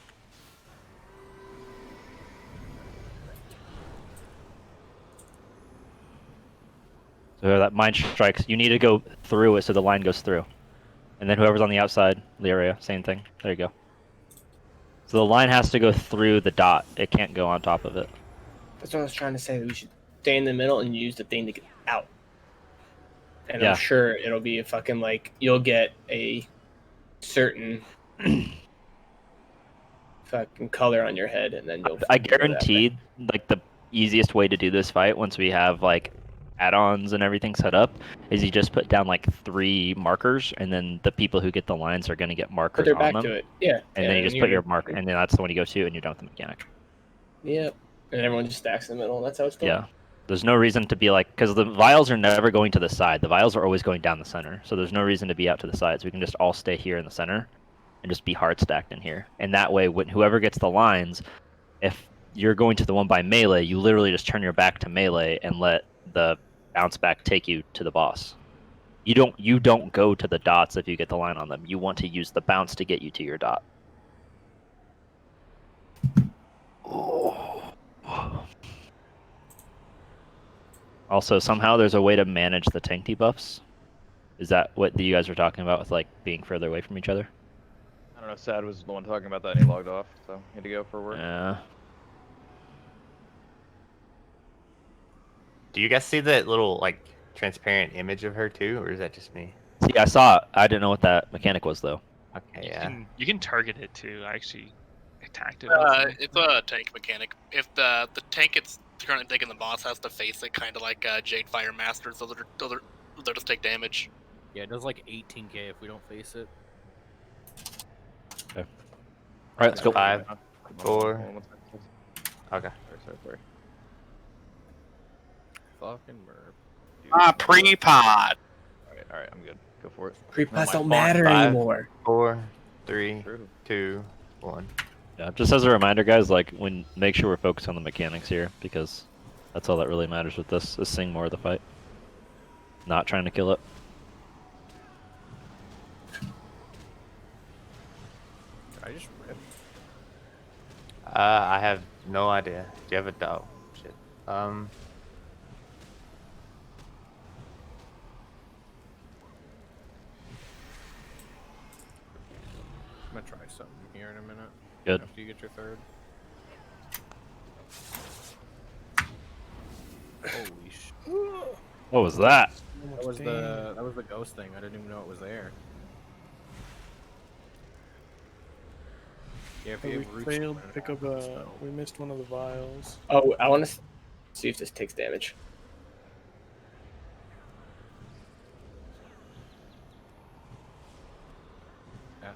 [SPEAKER 3] So that mind strikes, you need to go through it so the line goes through. And then whoever's on the outside, the area, same thing. There you go. So the line has to go through the dot. It can't go on top of it.
[SPEAKER 2] That's what I was trying to say. We should stay in the middle and use the thing to get out. And
[SPEAKER 3] Yeah.
[SPEAKER 2] I'm sure it'll be a fucking like you'll get a certain fucking color on your head, and then you'll.
[SPEAKER 3] I guarantee, like the easiest way to do this fight once we have like add-ons and everything set up is you just put down like 3 markers, and then the people who get the lines are going to get markers
[SPEAKER 2] Put their
[SPEAKER 3] on
[SPEAKER 2] back
[SPEAKER 3] them.
[SPEAKER 2] to it. Yeah.
[SPEAKER 3] And then you just put your marker, and then that's the one you go to, and you're done with the mechanic.
[SPEAKER 2] Yep. And everyone just stacks in the middle. That's how it's going.
[SPEAKER 3] Yeah. There's no reason to be like, because the vials are never going to the side. The vials are always going down the center. So there's no reason to be out to the sides. We can just all stay here in the center and just be hard stacked in here. And that way, when whoever gets the lines, if you're going to the one by melee, you literally just turn your back to melee and let the bounce back take you to the boss. You don't go to the dots if you get the line on them. You want to use the bounce to get you to your dot. Also, somehow there's a way to manage the tank debuffs. Is that what you guys were talking about with like being further away from each other?
[SPEAKER 10] I don't know. Sad was the one talking about that, and he logged off, so he had to go for work.
[SPEAKER 3] Yeah.
[SPEAKER 4] Do you guys see that little like transparent image of her too, or is that just me?
[SPEAKER 3] I saw it. I didn't know what that mechanic was though.
[SPEAKER 4] Okay, yeah.
[SPEAKER 11] You can target it too. I actually attacked it. once.
[SPEAKER 7] It's a tank mechanic. If the tank it's currently taking the boss has to face it, kind of like Jade Fire Master, so they'll just take damage.
[SPEAKER 6] Yeah, it does like 18k if we don't face it.
[SPEAKER 3] Okay. All right, let's go.
[SPEAKER 4] 5,
[SPEAKER 10] Hold
[SPEAKER 4] 4.
[SPEAKER 10] on one second.
[SPEAKER 4] Okay.
[SPEAKER 10] Sorry.
[SPEAKER 6] Fucking merp.
[SPEAKER 9] Pre-pod.
[SPEAKER 10] Alright, I'm good. Go for it.
[SPEAKER 2] Pre-pods
[SPEAKER 6] my
[SPEAKER 2] don't
[SPEAKER 6] fault.
[SPEAKER 2] matter
[SPEAKER 4] 5,
[SPEAKER 2] anymore.
[SPEAKER 4] 4, 3,
[SPEAKER 10] True.
[SPEAKER 4] 2, 1.
[SPEAKER 3] Yeah, just as a reminder, guys, like make sure we're focused on the mechanics here because that's all that really matters with this. Is seeing more of the fight, not trying to kill it.
[SPEAKER 6] I just ripped.
[SPEAKER 4] I have no idea. Do you have a dog? Shit.
[SPEAKER 6] I'm gonna try something here in a minute.
[SPEAKER 3] Good.
[SPEAKER 6] After you get your third. Holy sh!
[SPEAKER 3] What was that?
[SPEAKER 6] That was the ghost thing. I didn't even know it was there. Yeah, if
[SPEAKER 8] Oh,
[SPEAKER 6] you
[SPEAKER 8] we
[SPEAKER 6] have roots
[SPEAKER 8] failed
[SPEAKER 6] somewhere,
[SPEAKER 8] to pick up we missed one of the vials.
[SPEAKER 2] Oh, I want to see if this takes damage.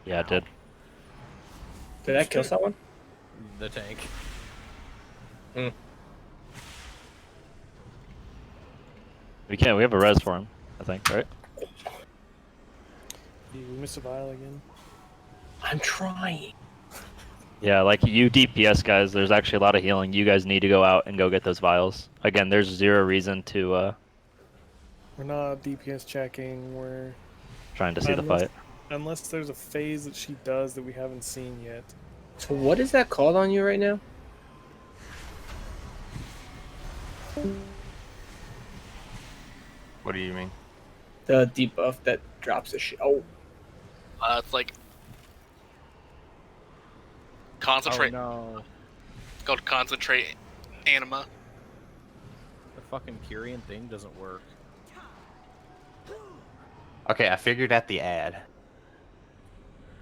[SPEAKER 3] Yeah, it did.
[SPEAKER 2] Did that kill someone?
[SPEAKER 6] the tank.
[SPEAKER 3] We can. We have a res for him, I think, right?
[SPEAKER 8] We missed a vial again.
[SPEAKER 2] I'm trying.
[SPEAKER 3] Yeah, like you DPS guys, there's actually a lot of healing. You guys need to go out and go get those vials. Again, there's zero reason to
[SPEAKER 8] We're not DPS checking. We're
[SPEAKER 3] trying to see the fight.
[SPEAKER 8] unless there's a phase that she does that we haven't seen yet.
[SPEAKER 2] So what is that called on you right now?
[SPEAKER 4] What do you mean?
[SPEAKER 2] The debuff that drops the shit. Oh,
[SPEAKER 7] It's like concentrate.
[SPEAKER 6] Oh no!
[SPEAKER 7] It's called concentrate anima.
[SPEAKER 6] The fucking Kyrian thing doesn't work.
[SPEAKER 4] Okay, I figured out the ad.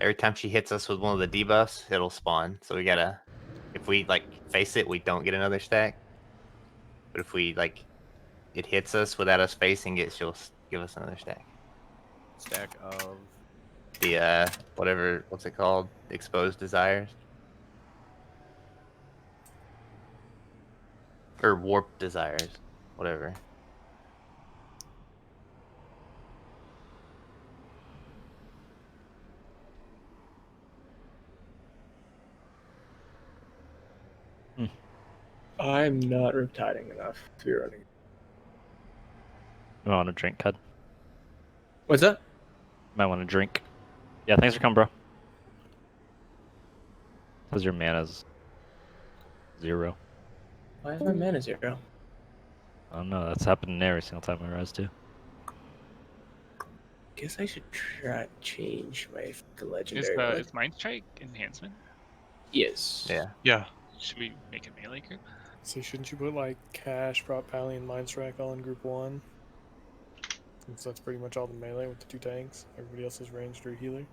[SPEAKER 4] Every time she hits us with one of the debuffs, it'll spawn. So we gotta, if we like face it, we don't get another stack. But if we like, it hits us without us facing it, she'll give us another stack.
[SPEAKER 6] Stack of
[SPEAKER 4] The whatever, what's it called? Exposed desires. Or warped desires, whatever.
[SPEAKER 2] I'm not riptiding enough to be running.
[SPEAKER 3] You want a drink, Cud?
[SPEAKER 2] What's that?
[SPEAKER 3] Might want a drink. Yeah, thanks for coming, bro. Because your mana's 0.
[SPEAKER 2] Why is my mana 0?
[SPEAKER 3] I don't know. That's happening every single time I res too.
[SPEAKER 2] Guess I should try change my legendary.
[SPEAKER 11] Is Mind Strike enhancement?
[SPEAKER 2] Yes.
[SPEAKER 4] Yeah.
[SPEAKER 9] Yeah.
[SPEAKER 11] Should we make a melee group?
[SPEAKER 8] So shouldn't you put like Cash, Prop Pally, and Mind Strike all in group 1? Since that's pretty much all the melee with the 2 tanks. Everybody else is ranged or healer.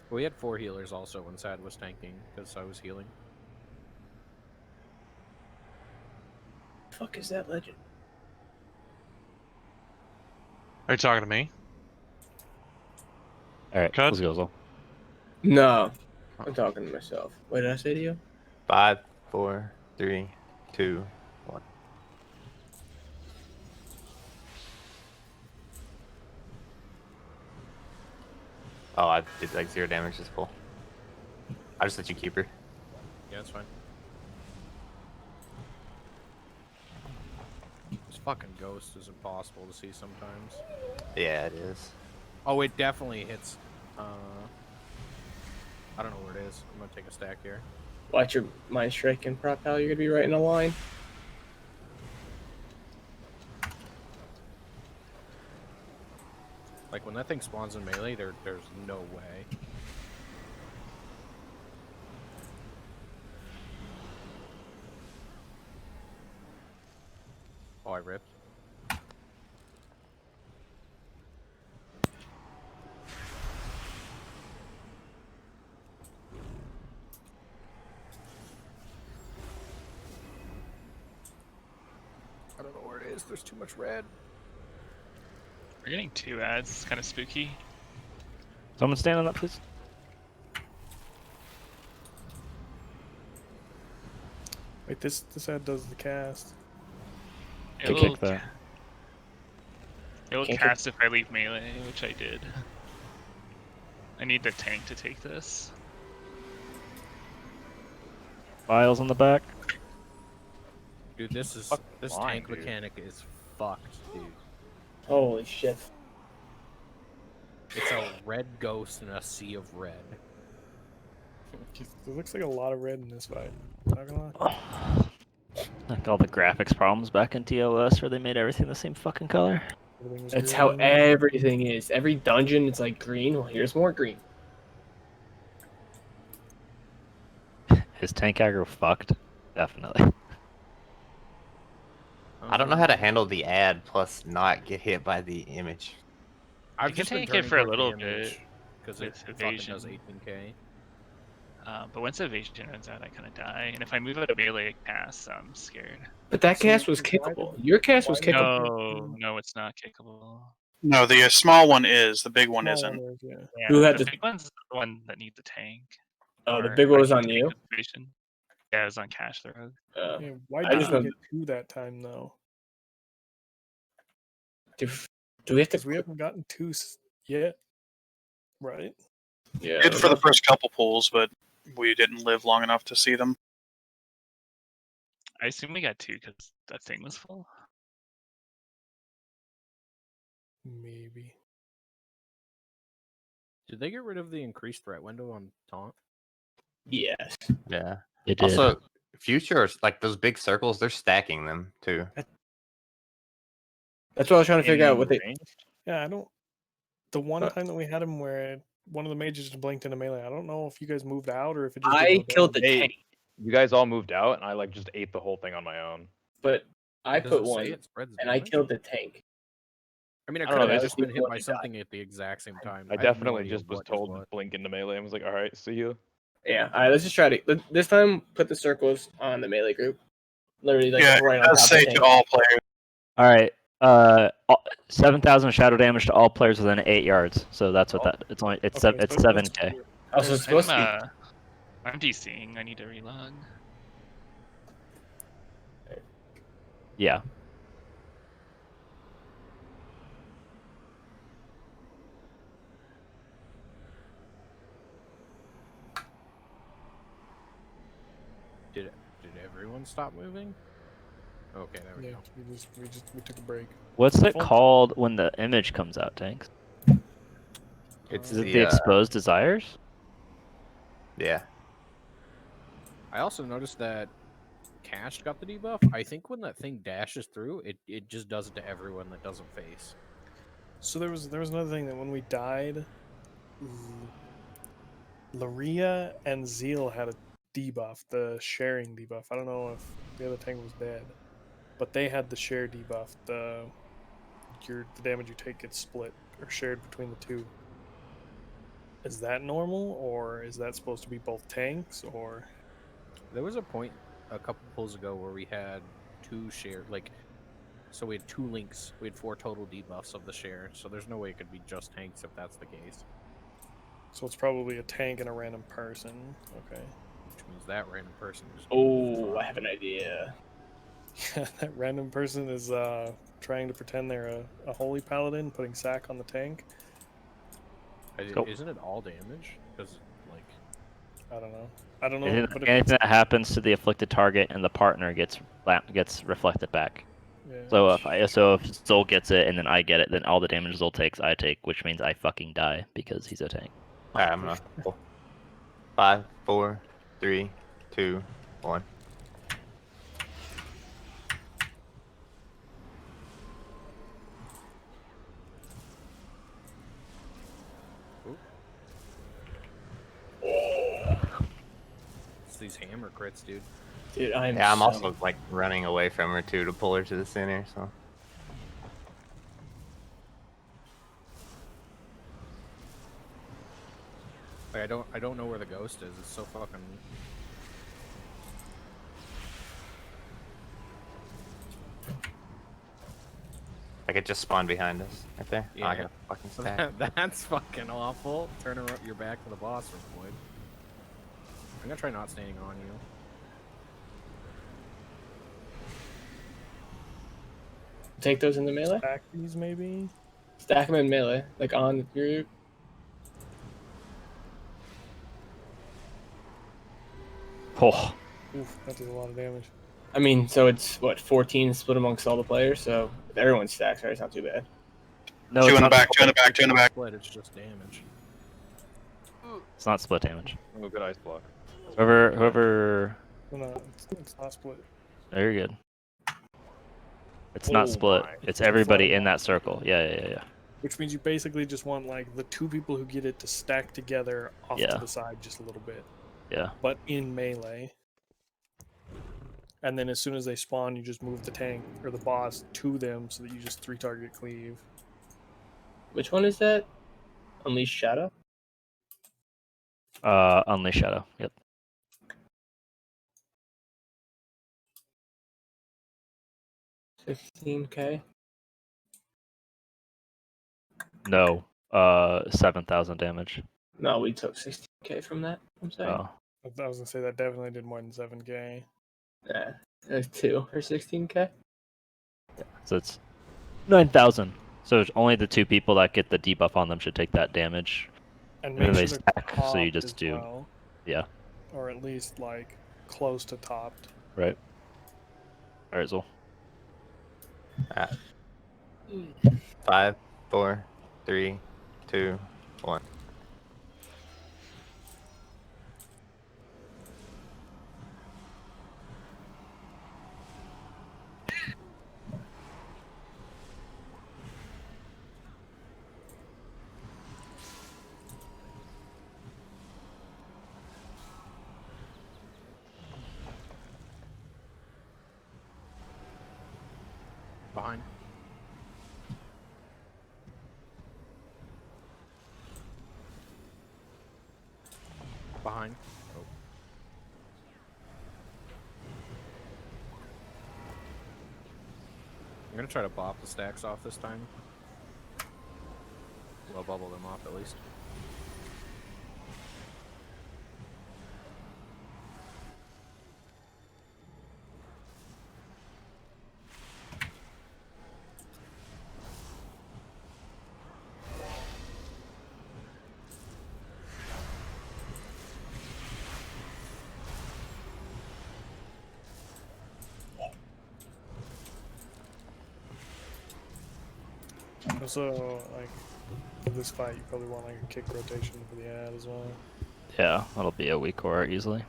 [SPEAKER 6] We had 4 healers also when Sad was tanking because I was healing.
[SPEAKER 2] The fuck is that legend?
[SPEAKER 9] Are you talking to me?
[SPEAKER 3] All right,
[SPEAKER 9] Cud?
[SPEAKER 3] let's go. Zol.
[SPEAKER 2] No. I'm talking to myself. What did I say to you?
[SPEAKER 4] 5, 4, 3, 2, 1. Oh, I did like 0 damage this pull. I just let you keep her.
[SPEAKER 6] Yeah, that's fine. This fucking ghost is impossible to see sometimes.
[SPEAKER 4] Yeah, it is.
[SPEAKER 6] Oh, it definitely hits. I don't know where it is. I'm gonna take a stack here.
[SPEAKER 2] Watch your Mind Strike and Prop Pal. You're gonna be right in a line.
[SPEAKER 6] Like when that thing spawns in melee, there's no way. Oh, I ripped. is. There's too much red.
[SPEAKER 11] We're getting 2 ads. It's kind of spooky.
[SPEAKER 3] Someone stand on that, please.
[SPEAKER 8] Wait, this ad does the cast.
[SPEAKER 3] Kick that.
[SPEAKER 11] It will
[SPEAKER 2] Can't
[SPEAKER 11] cast if I leave melee, which I did. I need the tank to take this.
[SPEAKER 3] Files on the back.
[SPEAKER 6] Dude, this
[SPEAKER 10] flying,
[SPEAKER 6] tank
[SPEAKER 10] dude.
[SPEAKER 6] mechanic is fucked, dude.
[SPEAKER 2] Holy shit.
[SPEAKER 6] It's a red ghost in a sea of red.
[SPEAKER 8] There looks like a lot of red in this fight. Not gonna lie.
[SPEAKER 3] Like all the graphics problems back in TOS where they made everything the same fucking color.
[SPEAKER 8] Everything was
[SPEAKER 2] That's how
[SPEAKER 8] green.
[SPEAKER 2] everything is. Every dungeon is like green. Well, here's more green.
[SPEAKER 3] Is tank aggro fucked? Definitely.
[SPEAKER 4] I don't know how to handle the ad plus not get hit by the image.
[SPEAKER 6] I've
[SPEAKER 11] can
[SPEAKER 6] just been
[SPEAKER 11] tank it
[SPEAKER 6] turning
[SPEAKER 11] for a
[SPEAKER 6] towards
[SPEAKER 11] little
[SPEAKER 6] damage because it
[SPEAKER 11] with
[SPEAKER 6] fucking
[SPEAKER 11] evasion.
[SPEAKER 6] does 18k.
[SPEAKER 11] But once evasion runs out, I kind of die. And if I move out of melee, it casts, I'm scared.
[SPEAKER 2] But that
[SPEAKER 8] So
[SPEAKER 2] cast was
[SPEAKER 8] why
[SPEAKER 2] kickable.
[SPEAKER 8] did-
[SPEAKER 2] Your cast was
[SPEAKER 8] why did-
[SPEAKER 2] kickable.
[SPEAKER 11] No, it's not kickable.
[SPEAKER 9] No, the small one is. The big one
[SPEAKER 8] Small
[SPEAKER 9] isn't.
[SPEAKER 8] one is, yeah.
[SPEAKER 11] Yeah,
[SPEAKER 2] Who had
[SPEAKER 11] the
[SPEAKER 2] the-
[SPEAKER 11] big one's the one that needs the tank.
[SPEAKER 2] Oh, the
[SPEAKER 11] Or
[SPEAKER 2] big one
[SPEAKER 11] I
[SPEAKER 2] was
[SPEAKER 11] can
[SPEAKER 2] on
[SPEAKER 11] tank
[SPEAKER 2] you?
[SPEAKER 11] with evasion. Yeah, it was on Cash the Rogue.
[SPEAKER 8] Yeah, why
[SPEAKER 2] I
[SPEAKER 8] did
[SPEAKER 2] just
[SPEAKER 8] we
[SPEAKER 2] know-
[SPEAKER 8] get 2 that time though?
[SPEAKER 2] Do we have to?
[SPEAKER 8] Because we haven't gotten 2 yet, right?
[SPEAKER 2] Yeah.
[SPEAKER 9] Did for the first couple pulls, but we didn't live long enough to see them.
[SPEAKER 11] I assume we got 2 because that thing was full.
[SPEAKER 8] Maybe.
[SPEAKER 6] Did they get rid of the increased threat window on taunt?
[SPEAKER 2] Yes.
[SPEAKER 4] Yeah.
[SPEAKER 3] It did.
[SPEAKER 4] Also, future, like those big circles, they're stacking them too.
[SPEAKER 2] That's what I was trying to figure out. What they?
[SPEAKER 8] Yeah, I don't. The one
[SPEAKER 2] Uh,
[SPEAKER 8] time that we had him where one of the mages just blinked into melee, I don't know if you guys moved out or if it just. did
[SPEAKER 2] I
[SPEAKER 8] no
[SPEAKER 2] killed the
[SPEAKER 8] damage.
[SPEAKER 10] Hey,
[SPEAKER 2] tank,
[SPEAKER 10] you guys all moved out, and I like just ate the whole thing on my own.
[SPEAKER 2] but I
[SPEAKER 6] Does
[SPEAKER 2] put
[SPEAKER 6] it say
[SPEAKER 2] one,
[SPEAKER 6] it spreads
[SPEAKER 2] and I
[SPEAKER 6] damage?
[SPEAKER 2] killed the tank.
[SPEAKER 6] I mean, I
[SPEAKER 10] I don't
[SPEAKER 6] could
[SPEAKER 10] know,
[SPEAKER 6] have
[SPEAKER 10] they
[SPEAKER 6] just
[SPEAKER 2] just-
[SPEAKER 6] been hit by
[SPEAKER 2] died.
[SPEAKER 6] something at the exact same time.
[SPEAKER 10] I
[SPEAKER 6] have no
[SPEAKER 10] definitely
[SPEAKER 6] idea
[SPEAKER 10] just was
[SPEAKER 6] what is
[SPEAKER 10] told to
[SPEAKER 6] what.
[SPEAKER 10] blink into melee. I was like, all right, see you.
[SPEAKER 2] Yeah. All right. Let's just try to. This time, put the circles on the melee group. Literally, like
[SPEAKER 9] Yeah,
[SPEAKER 2] right
[SPEAKER 9] it
[SPEAKER 2] on
[SPEAKER 9] does
[SPEAKER 2] top
[SPEAKER 9] say
[SPEAKER 2] of the
[SPEAKER 9] to
[SPEAKER 2] tank.
[SPEAKER 9] all players.
[SPEAKER 3] All right. 7,000 shadow damage to all players within 8 yards. So that's what that. It's only. It's
[SPEAKER 8] Okay,
[SPEAKER 3] it's
[SPEAKER 8] so that's
[SPEAKER 3] 7k.
[SPEAKER 8] clear.
[SPEAKER 2] Also, it's supposed to be.
[SPEAKER 11] I'm DCing. I need to relog.
[SPEAKER 3] Yeah.
[SPEAKER 6] Did everyone stop moving? Okay, there we
[SPEAKER 8] Yeah,
[SPEAKER 6] go.
[SPEAKER 8] we took a break.
[SPEAKER 3] What's it
[SPEAKER 8] Full-
[SPEAKER 3] called when the image comes out, Tanks?
[SPEAKER 4] It's
[SPEAKER 3] Is it the exposed desires?
[SPEAKER 4] Yeah.
[SPEAKER 6] I also noticed that Cash got the debuff. I think when that thing dashes through, it just does it to everyone that doesn't face.
[SPEAKER 8] So there was another thing that when we died, Laria and Zeal had a debuff, the sharing debuff. I don't know if the other tank was dead, but they had the share debuff. The damage you take gets split or shared between the two. Is that normal, or is that supposed to be both tanks, or?
[SPEAKER 6] There was a point a couple pulls ago where we had 2 share, so we had 2 links. We had 4 total debuffs of the share, so there's no way it could be just tanks if that's the case.
[SPEAKER 8] So it's probably a tank and a random person. Okay.
[SPEAKER 6] Which means that random person just.
[SPEAKER 2] Oh, I have an idea.
[SPEAKER 8] Yeah, that random person is trying to pretend they're a holy paladin, putting sack on the tank.
[SPEAKER 6] Isn't it all damage? Because
[SPEAKER 8] I don't know. I don't know.
[SPEAKER 3] Anything,
[SPEAKER 8] But if
[SPEAKER 3] anything
[SPEAKER 8] it's,
[SPEAKER 3] that happens to the afflicted target and the partner gets reflected back.
[SPEAKER 8] yeah,
[SPEAKER 3] So if Zol gets it and then I get it, then all the damage Zol takes, I take, which means I fucking die because he's a tank.
[SPEAKER 4] Alright, I'm gonna. 5, 4, 3, 2, 1.
[SPEAKER 6] it's these hammer crits, dude.
[SPEAKER 2] Dude, I'm.
[SPEAKER 4] Yeah, I'm
[SPEAKER 2] so-
[SPEAKER 4] also like running away from her too to pull her to the center. So
[SPEAKER 6] Like, I don't know where the ghost is. It's so fucking.
[SPEAKER 4] Like it just spawned behind us right there. Oh, I
[SPEAKER 6] Yeah.
[SPEAKER 4] got a fucking stack.
[SPEAKER 6] That's fucking awful. Turn your back to the boss for a point. I'm gonna try not standing on you.
[SPEAKER 2] Take those in the melee.
[SPEAKER 8] Stack these maybe.
[SPEAKER 2] Stack them in melee, like on the group.
[SPEAKER 3] Oh,
[SPEAKER 8] Oof, that does a lot of damage.
[SPEAKER 2] I mean, so it's what 14 split amongst all the players. So if everyone stacks, right? It's not too bad.
[SPEAKER 3] no,
[SPEAKER 9] Two
[SPEAKER 3] it's
[SPEAKER 9] in the
[SPEAKER 3] not,
[SPEAKER 9] back, two in the back, two in the back.
[SPEAKER 6] Split, it's just damage.
[SPEAKER 3] it's not split damage.
[SPEAKER 10] Oh, good ice block.
[SPEAKER 3] Whoever.
[SPEAKER 8] No, it's not split.
[SPEAKER 3] Very good. It's not
[SPEAKER 10] Oh
[SPEAKER 3] split.
[SPEAKER 10] my.
[SPEAKER 3] It's everybody in that circle. Yeah.
[SPEAKER 8] Which means you basically just want like the 2 people who get it to stack together off
[SPEAKER 3] Yeah.
[SPEAKER 8] to the side just a little bit,
[SPEAKER 3] Yeah.
[SPEAKER 8] but in melee. And then as soon as they spawn, you just move the tank or the boss to them so that you just 3-target cleave.
[SPEAKER 2] Which one is that? Unleash Shadow.
[SPEAKER 3] Unleash Shadow. Yep.
[SPEAKER 2] $15K.
[SPEAKER 3] No. 7,000 damage.
[SPEAKER 2] No, we took 16K from that. I'm saying.
[SPEAKER 3] Oh.
[SPEAKER 8] I was gonna say that definitely did more than 7k.
[SPEAKER 2] Yeah, there's 2 for 16K.
[SPEAKER 3] So it's 9,000. So it's only the 2 people that get the debuff on them should take that damage.
[SPEAKER 8] And
[SPEAKER 3] then
[SPEAKER 8] make
[SPEAKER 3] they
[SPEAKER 8] sure
[SPEAKER 3] stack,
[SPEAKER 8] they're
[SPEAKER 3] so you
[SPEAKER 8] topped
[SPEAKER 3] just
[SPEAKER 8] as
[SPEAKER 3] do.
[SPEAKER 8] well,
[SPEAKER 3] Yeah.
[SPEAKER 8] or at least like close to topped.
[SPEAKER 3] Right. Alright, Zol.
[SPEAKER 4] 5, 4, 3, 2, 1.
[SPEAKER 6] Behind. Behind. Oh. I'm gonna try to bop the stacks off this time. Well, bubble them off at least.
[SPEAKER 8] Also, like for this fight, you probably want like a kick rotation for the ad as well.
[SPEAKER 3] Yeah, that'll be a weak core easily.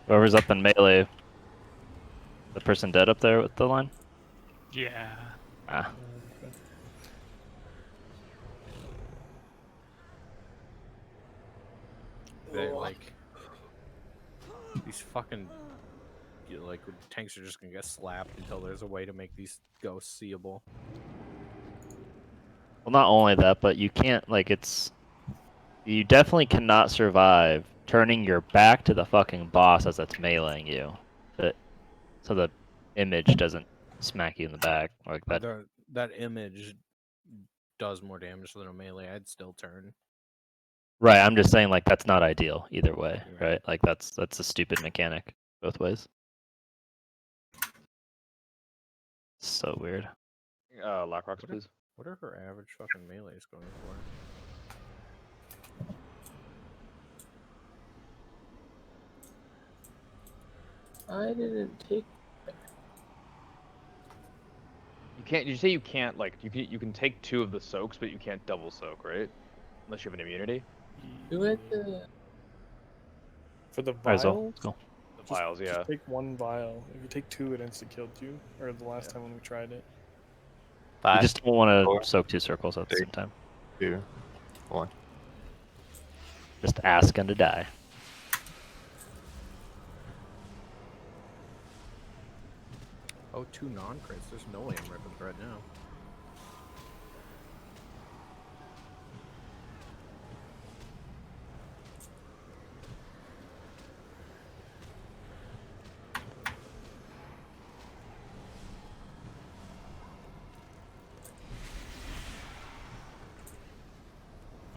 [SPEAKER 3] Whoever's up in melee. The person dead up there with the line?
[SPEAKER 11] Yeah.
[SPEAKER 3] Ah.
[SPEAKER 8] Okay.
[SPEAKER 6] They like these fucking like tanks are just gonna get slapped until there's a way to make these ghosts seeable.
[SPEAKER 3] Well, not only that, but you can't, like, you definitely cannot survive turning your back to the fucking boss as it's meleeing you. So the image doesn't smack you in the back. Like that.
[SPEAKER 6] That image does more damage than a melee. I'd still turn.
[SPEAKER 3] Right, I'm just saying, like, that's not ideal either way, right? Like, that's a stupid mechanic both ways. So weird.
[SPEAKER 10] Lock rocks, please.
[SPEAKER 6] What are her average fucking melees going for?
[SPEAKER 2] I didn't take.
[SPEAKER 10] You can't. You say you can't like you can take 2 of the soaks, but you can't double soak, right? Unless you have an immunity.
[SPEAKER 2] Do it.
[SPEAKER 8] For the
[SPEAKER 3] Alright, Zol,
[SPEAKER 8] vials,
[SPEAKER 3] let's go.
[SPEAKER 10] The vials, yeah.
[SPEAKER 8] just take 1 vial. If you take 2, it insta killed you. Or the last time when we tried it.
[SPEAKER 4] 5,
[SPEAKER 3] You just don't want
[SPEAKER 4] 4,
[SPEAKER 3] to soak 2 circles at the
[SPEAKER 4] 3,
[SPEAKER 3] same time.
[SPEAKER 4] 2, 1.
[SPEAKER 3] Just asking to die.
[SPEAKER 6] Oh, 2 non-crits. There's no way I'm ripping thread now.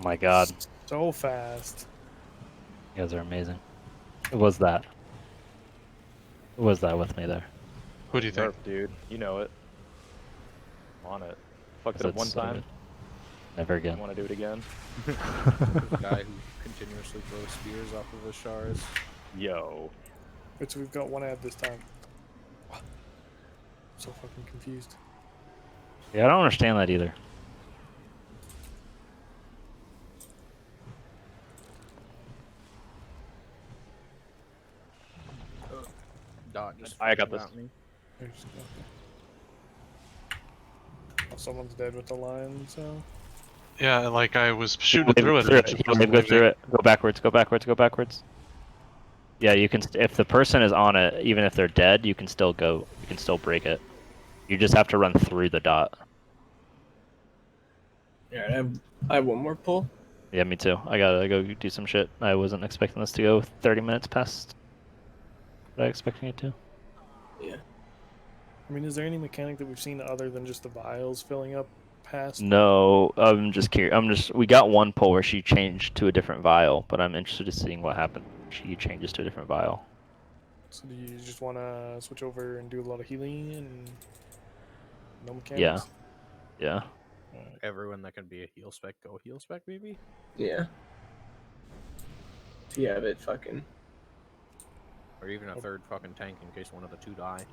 [SPEAKER 3] my god.
[SPEAKER 8] So fast.
[SPEAKER 3] You guys are amazing. Who was that? Who was that with me there?
[SPEAKER 9] Who do you think?
[SPEAKER 10] Nerf, dude. You know it. I'm on it. Fucked it
[SPEAKER 3] Is
[SPEAKER 10] up
[SPEAKER 3] it
[SPEAKER 10] one
[SPEAKER 3] so
[SPEAKER 10] time.
[SPEAKER 3] good? Never again.
[SPEAKER 10] Want to do it again?
[SPEAKER 6] The guy who continuously throws spears off of his shards.
[SPEAKER 10] Yo.
[SPEAKER 8] Wait, so we've got one ad this time. I'm so fucking confused.
[SPEAKER 3] Yeah, I don't understand that either.
[SPEAKER 6] Dot just
[SPEAKER 10] I got
[SPEAKER 6] fucking
[SPEAKER 10] this.
[SPEAKER 6] me.
[SPEAKER 8] There's oh, someone's dead with the lion, so.
[SPEAKER 9] Yeah, like I was shooting through it.
[SPEAKER 3] Through
[SPEAKER 9] And
[SPEAKER 3] it.
[SPEAKER 9] it just
[SPEAKER 3] Go
[SPEAKER 9] wasn't
[SPEAKER 3] through
[SPEAKER 9] moving.
[SPEAKER 3] it. Go backwards. Go backwards. Go backwards. Yeah, you can. If the person is on it, even if they're dead, you can still go. You can still break it. You just have to run through the dot.
[SPEAKER 2] Yeah, I have one more pull.
[SPEAKER 3] Yeah, me too. I gotta go do some shit. I wasn't expecting this to go 30 minutes past what I was expecting it to.
[SPEAKER 2] Yeah.
[SPEAKER 8] I mean, is there any mechanic that we've seen other than just the vials filling up past?
[SPEAKER 3] No, I'm just curious. We got one pull where she changed to a different vial, but I'm interested in seeing what happened. She changes to a different vial.
[SPEAKER 8] So do you just want to switch over and do a lot of healing and no mechanics?
[SPEAKER 3] Yeah. Yeah.
[SPEAKER 8] Alright.
[SPEAKER 6] Everyone that can be a heal spec, go heal spec, maybe?
[SPEAKER 2] Yeah. If you have it, fucking.
[SPEAKER 6] Or even a third fucking tank in case one of the two die.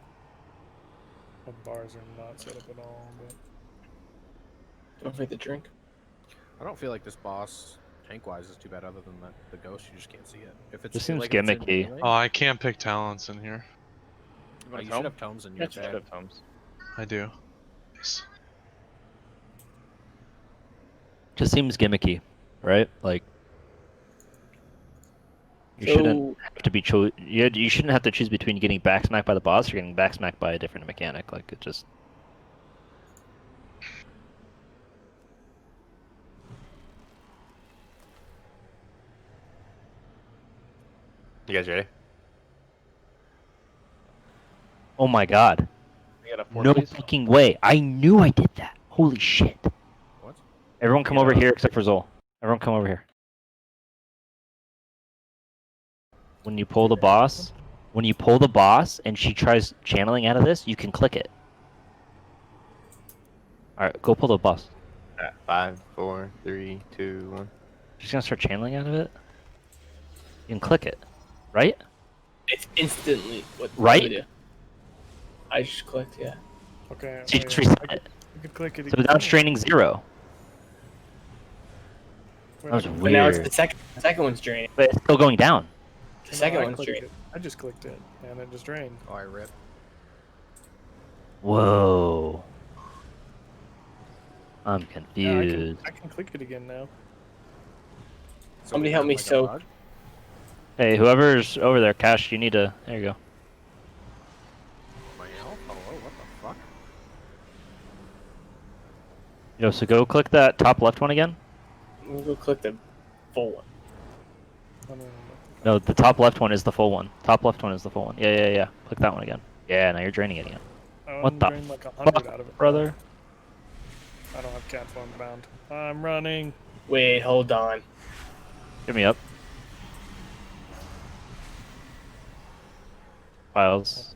[SPEAKER 8] My bars are not set up at all, but
[SPEAKER 2] Don't forget the drink.
[SPEAKER 6] I don't feel like this boss, tank-wise, is too bad other than the ghost, you just can't see it. If it's
[SPEAKER 3] This seems
[SPEAKER 6] like if it's in
[SPEAKER 3] gimmicky.
[SPEAKER 6] melee,
[SPEAKER 9] Oh, I can't pick talents in here.
[SPEAKER 6] oh, you should have tomes in your
[SPEAKER 2] That's
[SPEAKER 6] bag.
[SPEAKER 9] I do. Yes.
[SPEAKER 3] Just seems gimmicky, right? Like you shouldn't have to be you shouldn't have to choose between getting backsmacked by the boss or getting backsmacked by a different mechanic. Like it just.
[SPEAKER 4] You guys ready?
[SPEAKER 3] Oh my god.
[SPEAKER 10] You got a four,
[SPEAKER 3] No
[SPEAKER 10] please?
[SPEAKER 3] fucking way. I knew I did that. Holy shit.
[SPEAKER 6] What?
[SPEAKER 3] Everyone come
[SPEAKER 10] Yeah.
[SPEAKER 3] over here except for Zol. Everyone come over here. When you pull the boss, and she tries channeling out of this, you can click it. Alright, go pull the boss.
[SPEAKER 4] Alright, 5, 4, 3, 2, 1.
[SPEAKER 3] She's gonna start channeling out of it. You can click it. Right?
[SPEAKER 2] It's instantly what
[SPEAKER 3] Right?
[SPEAKER 2] I do. I just clicked, yeah.
[SPEAKER 8] okay.
[SPEAKER 3] She
[SPEAKER 8] wait,
[SPEAKER 3] just reset it.
[SPEAKER 8] I could click it
[SPEAKER 3] So without straining 0.
[SPEAKER 8] Wait,
[SPEAKER 3] That was
[SPEAKER 8] I-
[SPEAKER 2] But now it's
[SPEAKER 3] weird.
[SPEAKER 2] the second one's draining.
[SPEAKER 3] But it's still going down.
[SPEAKER 2] The second
[SPEAKER 8] I
[SPEAKER 2] one's
[SPEAKER 8] clicked
[SPEAKER 2] draining.
[SPEAKER 8] it. I just clicked it and it just drained.
[SPEAKER 6] Oh, I rip.
[SPEAKER 3] Whoa. I'm
[SPEAKER 8] Yeah,
[SPEAKER 3] confused.
[SPEAKER 8] I can click it again now.
[SPEAKER 2] Somebody
[SPEAKER 6] it
[SPEAKER 2] help me
[SPEAKER 6] like a
[SPEAKER 2] soak.
[SPEAKER 6] bug?
[SPEAKER 3] Hey, whoever's over there, Cash, you need to. There you go.
[SPEAKER 6] My health? Hello, what the fuck?
[SPEAKER 3] Yo, so go click that top left one again.
[SPEAKER 2] We'll go click the full one.
[SPEAKER 8] Oh, no.
[SPEAKER 3] No, the top left one is the full one. Top left one is the full one. Yeah. Click that one again. Yeah, now you're draining it again. What the
[SPEAKER 8] Drained like 100 out of it,
[SPEAKER 3] brother?
[SPEAKER 8] I don't have cat phone bound. I'm running.
[SPEAKER 2] Wait, hold on.
[SPEAKER 3] Get me up. Files.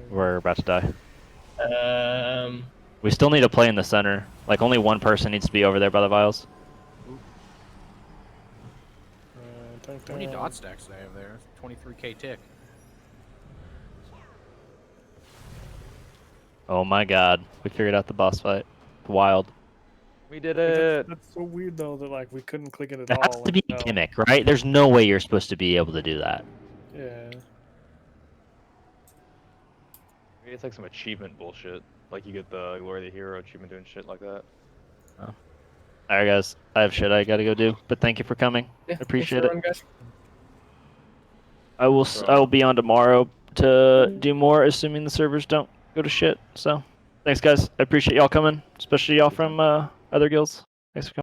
[SPEAKER 3] We're about to die. We still need to play in the center. Like, only one person needs to be over there by the vials.
[SPEAKER 6] How many dot stacks do I have there? 23k tick.
[SPEAKER 3] Oh my god. We figured out the boss fight. Wild.
[SPEAKER 10] We did it.
[SPEAKER 8] That's so weird though that like we couldn't click it at
[SPEAKER 3] That
[SPEAKER 8] all.
[SPEAKER 3] has to be a
[SPEAKER 8] no.
[SPEAKER 3] gimmick, right? There's no way you're supposed to be able to do that.
[SPEAKER 8] Yeah.
[SPEAKER 10] Maybe it's like some achievement bullshit. Like you get the Glory of the Hero achievement doing shit like that.
[SPEAKER 3] Oh. Alright guys, I have shit I gotta go do, but thank you for coming.
[SPEAKER 2] Yeah,
[SPEAKER 3] Appreciate it.
[SPEAKER 2] thanks for
[SPEAKER 3] I will be on tomorrow to do more, assuming the servers don't go to shit. So, thanks guys. I appreciate y'all coming, especially y'all from other guilds. Thanks for coming.